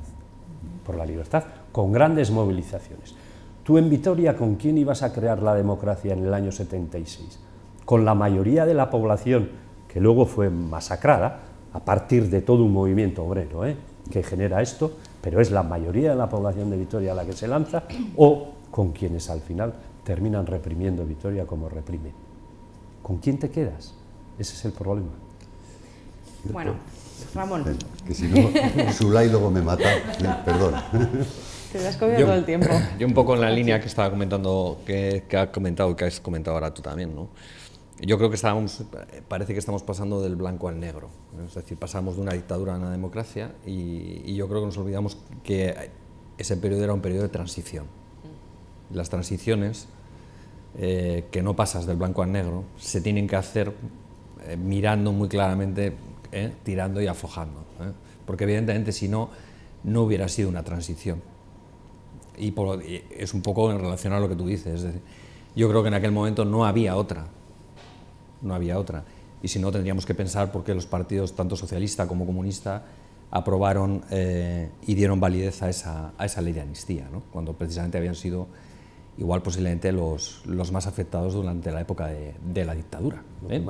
[SPEAKER 2] con grandes movilizaciones? Tú en Vitoria, ¿con quién ibas a crear la democracia en el año 76? Con la mayoría de la población, que luego fue masacrada, a partir de todo un movimiento obrero que genera esto, pero es la mayoría de la población de Vitoria la que se lanza, o con quienes al final terminan reprimiendo Vitoria como reprime. ¿Con quién te quedas? Ese es el problema.
[SPEAKER 1] Bueno, Ramón.
[SPEAKER 3] Que si no, Zulay luego me mata. Perdón.
[SPEAKER 1] Te has comido todo el tiempo.
[SPEAKER 5] Yo un poco en la línea que estaba comentando, que has comentado ahora tú también, ¿no? Yo creo que parece que estamos pasando del blanco al negro, es decir, pasamos de una dictadura a una democracia y yo creo que nos olvidamos que ese periodo era un periodo de transición. Las transiciones, que no pasas del blanco al negro, se tienen que hacer mirando muy claramente, tirando y aflojando, porque evidentemente si no, no hubiera sido una transición. Y es un poco en relación a lo que tú dices, es decir, yo creo que en aquel momento no había otra. Y si no, tendríamos que pensar por qué los partidos, tanto socialista como comunista, aprobaron y dieron validez a esa ley de amnistía, ¿no? Cuando precisamente habían sido igual posiblemente los más afectados durante la época de la dictadura.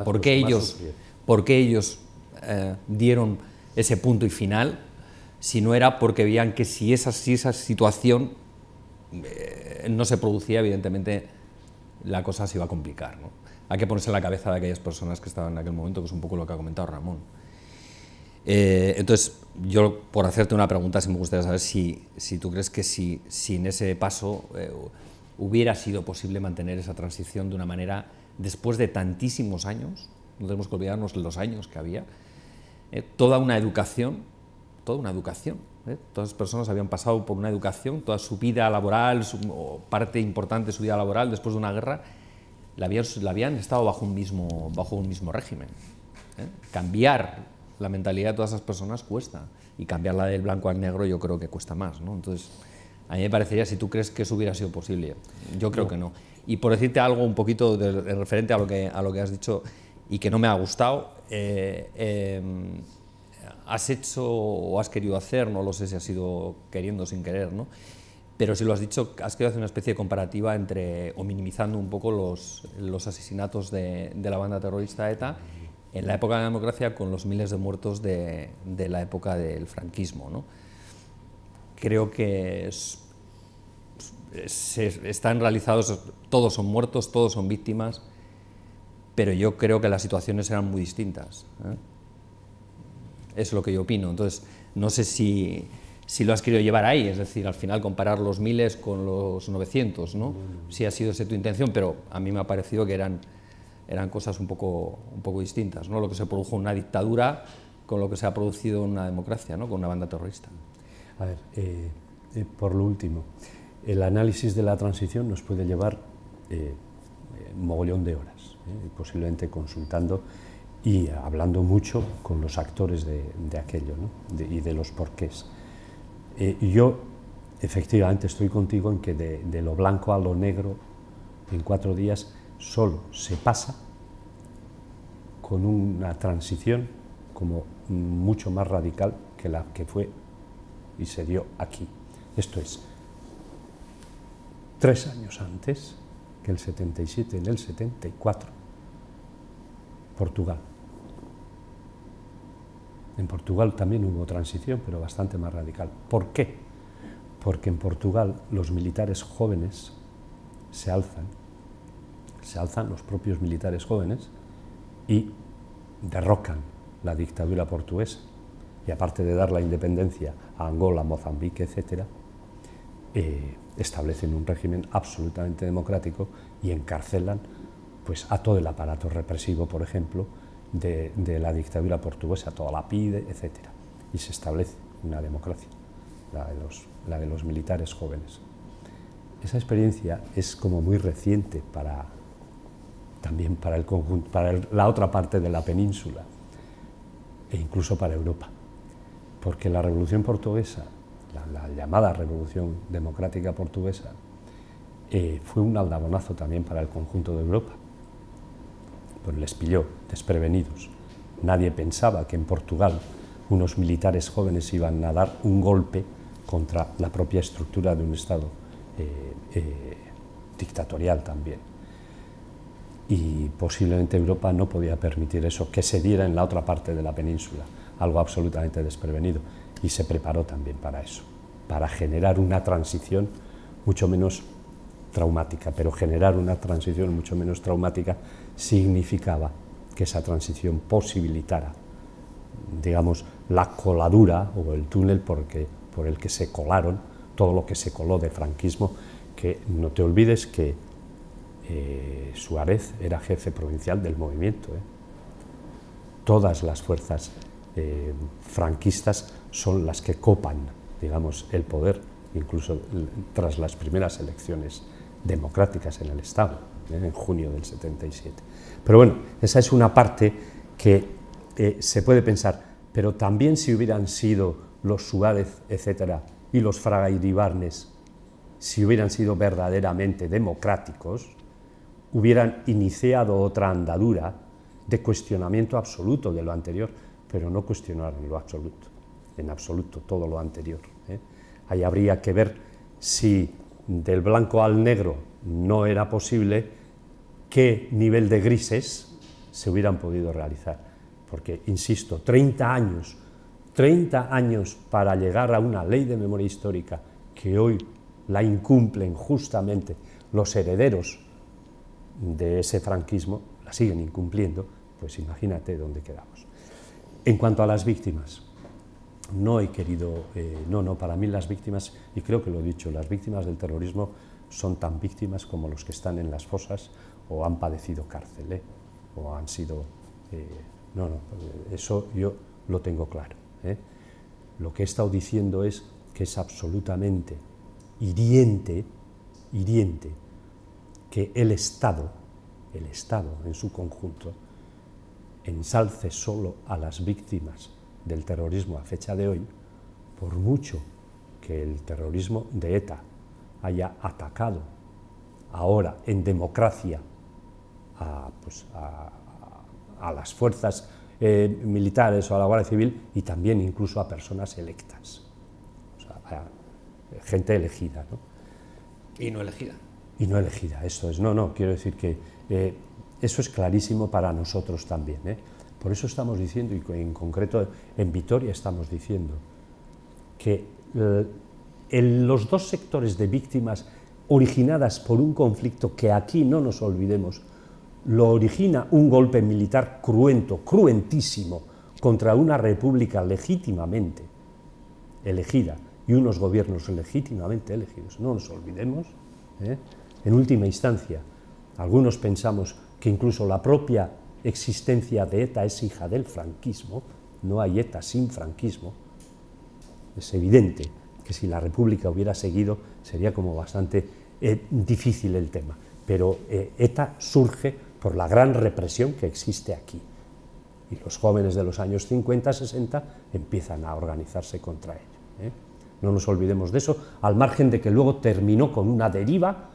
[SPEAKER 5] ¿Por qué ellos dieron ese punto y final, si no era porque veían que si esa situación no se producía, evidentemente la cosa se iba a complicar, ¿no? Hay que ponerse en la cabeza de aquellas personas que estaban en aquel momento, que es un poco lo que ha comentado Ramón. Entonces, yo, por hacerte una pregunta, sí me gustaría saber si tú crees que si en ese paso hubiera sido posible mantener esa transición de una manera, después de tantísimos años, no tenemos que olvidarnos de los años que había, toda una educación, todas las personas habían pasado por una educación, toda su vida laboral, o parte importante de su vida laboral, después de una guerra, la habían estado bajo un mismo régimen. Cambiar la mentalidad de todas esas personas cuesta, y cambiarla del blanco al negro yo creo que cuesta más, ¿no? Entonces, a mí me parecería, si tú crees que eso hubiera sido posible, yo creo que no. Y por decirte algo un poquito referente a lo que has dicho y que no me ha gustado, has hecho o has querido hacer, no lo sé si has ido queriendo o sin querer, ¿no? Pero si lo has dicho, has querido hacer una especie de comparativa entre, o minimizando un poco los asesinatos de la banda terrorista ETA en la época de la democracia con los miles de muertos de la época del franquismo, ¿no? Creo que están realizados, todos son muertos, todos son víctimas, pero yo creo que las situaciones eran muy distintas, ¿eh? Es lo que yo opino. Entonces, no sé si lo has querido llevar ahí, es decir, al final comparar los miles con los 900, ¿no? Si ha sido esa tu intención, pero a mí me ha parecido que eran cosas un poco distintas, ¿no? Lo que se produjo en una dictadura con lo que se ha producido en una democracia, ¿no? Con una banda terrorista.
[SPEAKER 2] A ver, por lo último, el análisis de la transición nos puede llevar un mogollón de horas, posiblemente consultando y hablando mucho con los actores de aquello, ¿no? Y de los porqués. Y yo, efectivamente, estoy contigo en que de lo blanco a lo negro en 4 días solo se pasa con una transición como mucho más radical que la que fue y se dio aquí. Esto es, 3 años antes que el 77, en el 74, Portugal. En Portugal también hubo transición, pero bastante más radical. ¿Por qué? Porque en Portugal los militares jóvenes se alzan los propios militares jóvenes y derrocan la dictadura portuguesa. Y aparte de dar la independencia a Angola, Mozambique, etc., establecen un régimen absolutamente democrático y encarcelan pues, a todo el aparato represivo, por ejemplo, de la dictadura portuguesa, toda la PIDE, etc. Y se establece una democracia, la de los militares jóvenes. Esa experiencia es como muy reciente también para el conjunto, para la otra parte de la península e incluso para Europa, porque la Revolución Portuguesa, la llamada Revolución Democrática Portuguesa, fue un aldabonazo también para el conjunto de Europa, pues les pilló desprevenidos. Nadie pensaba que en Portugal unos militares jóvenes iban a dar un golpe contra la propia estructura de un Estado dictatorial también. Y posiblemente Europa no podía permitir eso, que se diera en la otra parte de la península, algo absolutamente desprevenido, y se preparó también para eso, para generar una transición mucho menos traumática, pero generar una transición mucho menos traumática significaba que esa transición posibilitara, digamos, la coladura o el túnel por el que se colaron todo lo que se coló de franquismo, que no te olvides que Suárez era jefe provincial del movimiento. Todas las fuerzas franquistas son las que copan, digamos, el poder, incluso tras las primeras elecciones democráticas en el Estado, en junio del 77. Pero bueno, esa es una parte que se puede pensar, pero también si hubieran sido los Suárez, etcétera, y los Fraga Iribarnes, si hubieran sido verdaderamente democráticos, hubieran iniciado otra andadura de cuestionamiento absoluto de lo anterior, pero no cuestionaron en absoluto todo lo anterior. Ahí habría que ver si del blanco al negro no era posible, qué nivel de grises se hubieran podido realizar. Porque, insisto, 30 años 30 años para llegar a una ley de memoria histórica que hoy la incumplen justamente los herederos de ese franquismo, la siguen incumpliendo, pues imagínate dónde quedamos. En cuanto a las víctimas, no he querido, para mí las víctimas, y creo que lo he dicho, las víctimas del terrorismo son tan víctimas como los que están en las fosas o han padecido cárcel, o han sido... eso yo lo tengo claro. Lo que he estado diciendo es que es absolutamente hiriente que el Estado en su conjunto, ensalce solo a las víctimas del terrorismo a fecha de hoy, por mucho que el terrorismo de ETA haya atacado ahora en democracia a las fuerzas militares o a la Guardia Civil y también incluso a personas electas, o sea, a gente elegida, ¿no?
[SPEAKER 5] Y no elegida.
[SPEAKER 2] Y no elegida, eso es. Quiero decir que eso es clarísimo para nosotros también, Por eso estamos diciendo, y en concreto en Vitoria estamos diciendo, que los dos sectores de víctimas originadas por un conflicto que aquí, no nos olvidemos, lo origina un golpe militar cruento, cruentísimo, contra una república legítimamente elegida y unos gobiernos legítimamente elegidos. No nos olvidemos, en última instancia, algunos pensamos que incluso la propia existencia de ETA es hija del franquismo, no hay ETA sin franquismo. Es evidente que si la República hubiera seguido sería como bastante difícil el tema, pero ETA surge por la gran represión que existe aquí, y los jóvenes de los años 50, 60 empiezan a organizarse contra ello. No nos olvidemos de eso, al margen de que luego terminó con una deriva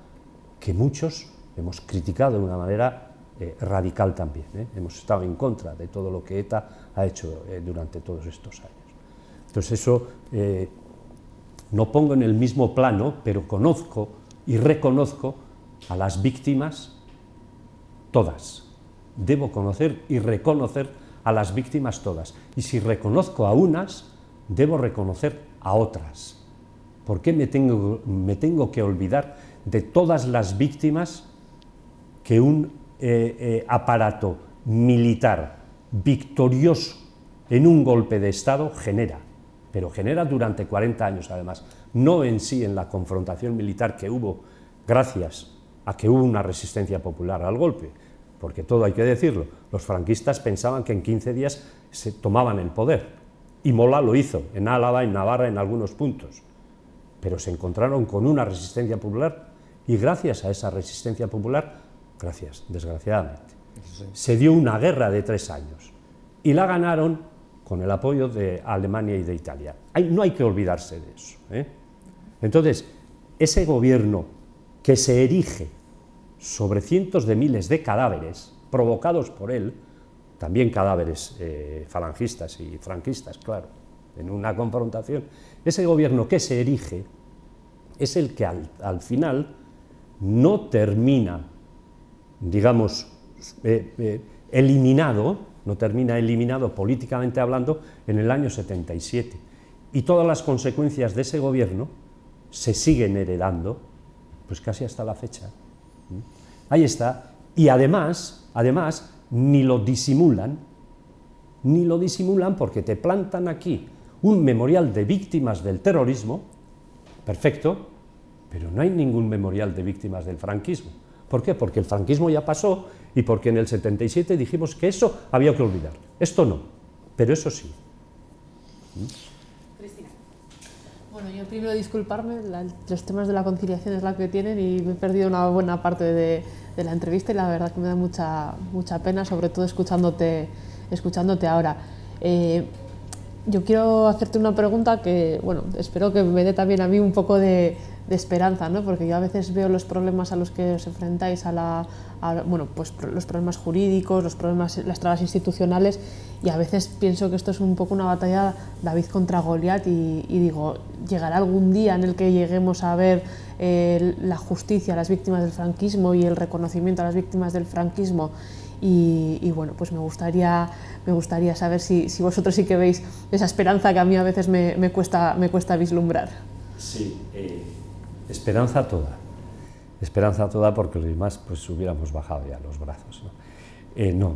[SPEAKER 2] que muchos hemos criticado de una manera radical también. Hemos estado en contra de todo lo que ETA ha hecho durante todos estos años. Entonces eso no pongo en el mismo plano, pero conozco y reconozco a las víctimas todas. Debo conocer y reconocer a las víctimas todas. Y si reconozco a unas, debo reconocer a otras. ¿Por qué me tengo que olvidar de todas las víctimas que un aparato militar victorioso en un golpe de Estado genera? Pero genera durante 40 años además, no en sí en la confrontación militar que hubo gracias a que hubo una resistencia popular al golpe, porque todo hay que decirlo, los franquistas pensaban que en 15 días se tomaban el poder, y Mola lo hizo, en Álava, en Navarra, en algunos puntos, pero se encontraron con una resistencia popular, y gracias a esa resistencia popular, desgraciadamente, se dio una guerra de 3 años, y la ganaron con el apoyo de Alemania y de Italia. No hay que olvidarse de eso. Entonces, ese gobierno que se erige sobre cientos de miles de cadáveres provocados por él, también cadáveres falangistas y franquistas, claro, en una confrontación, ese gobierno que se erige es el que al final no termina, digamos, eliminado políticamente hablando en el año 77. Y todas las consecuencias de ese gobierno se siguen heredando, pues casi hasta la fecha. Ahí está. Y además, ni lo disimulan porque te plantan aquí un memorial de víctimas del terrorismo, perfecto, pero no hay ningún memorial de víctimas del franquismo. ¿Por qué? Porque el franquismo ya pasó y porque en el 77 dijimos que eso había que olvidar. Esto no, pero eso sí.
[SPEAKER 6] Cristina. Bueno, yo primero disculparme, los temas de la conciliación es la que tienen y me he perdido una buena parte de la entrevista y la verdad que me da mucha pena, sobre todo escuchándote ahora. Yo quiero hacerte una pregunta que, bueno, espero que me dé también a mí un poco de esperanza, ¿no? Porque yo a veces veo los problemas a los que os enfrentáis, bueno, pues los problemas jurídicos, las trabas institucionales, y a veces pienso que esto es un poco una batalla David contra Goliat y digo, ¿llegará algún día en el que lleguemos a ver la justicia a las víctimas del franquismo y el reconocimiento a las víctimas del franquismo y bueno, pues me gustaría saber si vosotros sí que veis esa esperanza que a mí a veces me cuesta vislumbrar.
[SPEAKER 2] Sí, esperanza toda porque los demás pues hubiéramos bajado ya los brazos, ¿no?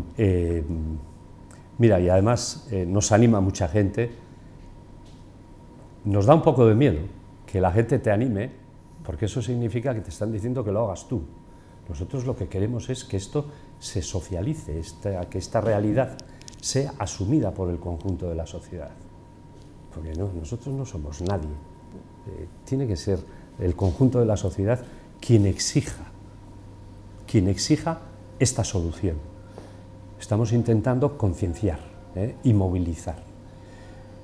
[SPEAKER 2] Mira, y además nos anima mucha gente, nos da un poco de miedo que la gente te anime, porque eso significa que te están diciendo que lo hagas tú. Nosotros lo que queremos es que esto se socialice, que esta realidad sea asumida por el conjunto de la sociedad, porque nosotros no somos nadie, tiene que ser el conjunto de la sociedad quien exija esta solución. Estamos intentando concienciar y movilizar,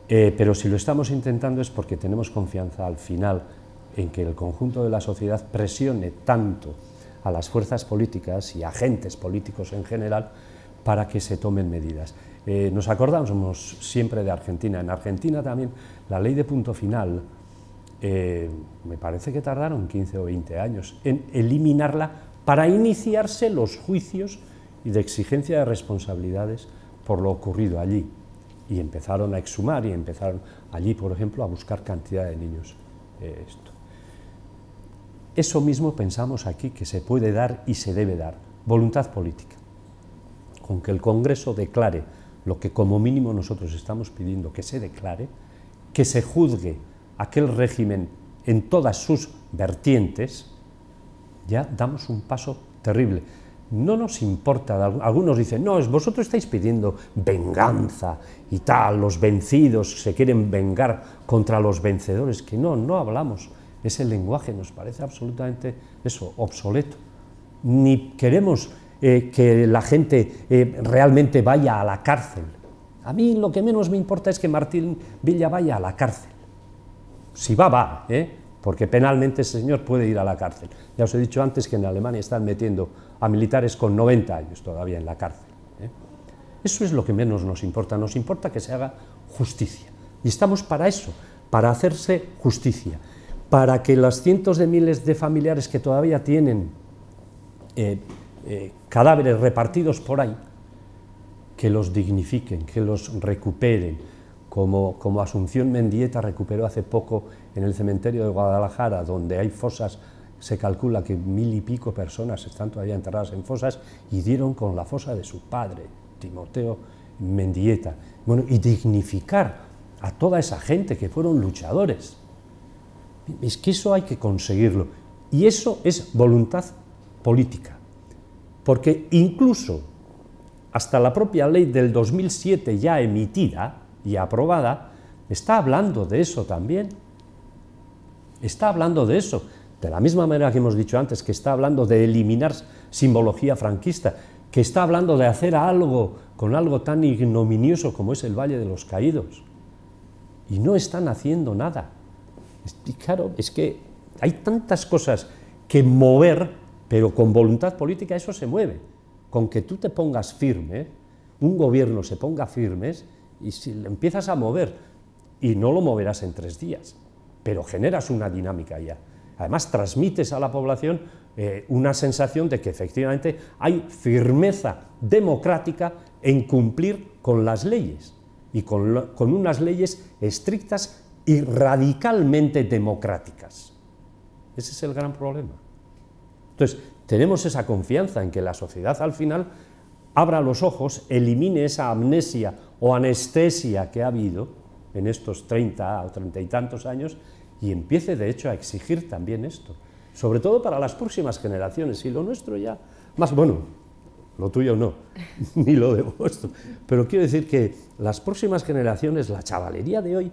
[SPEAKER 2] pero si lo estamos intentando es porque tenemos confianza al final en que el conjunto de la sociedad presione tanto a las fuerzas políticas y agentes políticos en general para que se tomen medidas. Nos acordamos siempre de Argentina. En Argentina también la ley de punto final, me parece que tardaron 15 o 20 años en eliminarla para iniciarse los juicios y de exigencia de responsabilidades por lo ocurrido allí. Y empezaron a exhumar y empezaron allí, por ejemplo, a buscar cantidad de niños. Eso mismo pensamos aquí que se puede dar y se debe dar, voluntad política. Con que el Congreso declare lo que como mínimo nosotros estamos pidiendo que se declare, que se juzgue aquel régimen en todas sus vertientes, ya damos un paso terrible. No nos importa, algunos dicen, no, vosotros estáis pidiendo venganza y tal, los vencidos se quieren vengar contra los vencedores, que no hablamos. Ese lenguaje nos parece absolutamente obsoleto. Ni queremos que la gente realmente vaya a la cárcel. A mí lo que menos me importa es que Martín Villa vaya a la cárcel. Si va, porque penalmente ese señor puede ir a la cárcel. Ya os he dicho antes que en Alemania están metiendo a militares con 90 años todavía en la cárcel. Eso es lo que menos nos importa que se haga justicia. Y estamos para eso, para hacerse justicia. Para que los cientos de miles de familiares que todavía tienen cadáveres repartidos por ahí, que los dignifiquen, que los recuperen, como Asunción Mendieta recuperó hace poco en el cementerio de Guadalajara, donde hay fosas, se calcula que 1000 y pico personas están todavía enterradas en fosas, y dieron con la fosa de su padre, Timoteo Mendieta. Bueno, y dignificar a toda esa gente que fueron luchadores. Es que eso hay que conseguirlo, y eso es voluntad política, porque incluso hasta la propia ley del 2007 ya emitida y aprobada, está hablando de eso también, está hablando de eso, de la misma manera que hemos dicho antes, que está hablando de eliminar simbología franquista, que está hablando de hacer algo con algo tan ignominioso como es el Valle de los Caídos, y no están haciendo nada. Y claro, es que hay tantas cosas que mover, pero con voluntad política eso se mueve. Con que tú te pongas firme, un gobierno se ponga firmes, y si lo empiezas a mover, y no lo moverás en 3 días, pero generas una dinámica ya. Además, transmites a la población una sensación de que efectivamente hay firmeza democrática en cumplir con las leyes, y con unas leyes estrictas y radicalmente democráticas. Ese es el gran problema. Entonces, tenemos esa confianza en que la sociedad al final abra los ojos, elimine esa amnesia o anestesia que ha habido en estos 30 o 30 y tantos años, y empiece de hecho a exigir también esto, sobre todo para las próximas generaciones, y lo nuestro ya, más bueno, lo tuyo no, ni lo de vuestro, pero quiero decir que las próximas generaciones, la chavalería de hoy,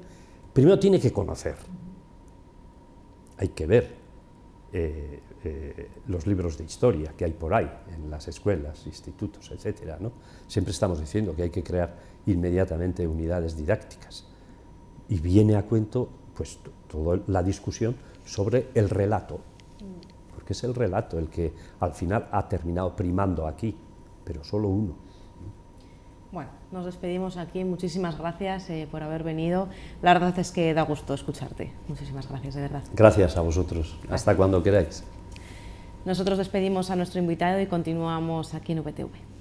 [SPEAKER 2] primero tiene que conocer, hay que ver los libros de historia que hay por ahí, en las escuelas, institutos, etcétera, ¿no? Siempre estamos diciendo que hay que crear inmediatamente unidades didácticas, y viene a cuento pues toda la discusión sobre el relato, porque es el relato el que al final ha terminado primando aquí, pero solo uno.
[SPEAKER 1] Bueno, nos despedimos aquí, muchísimas gracias por haber venido, la verdad es que da gusto escucharte, muchísimas gracias, de verdad.
[SPEAKER 2] Gracias a vosotros, hasta cuando queráis.
[SPEAKER 1] Nosotros despedimos a nuestro invitado y continuamos aquí en VTV.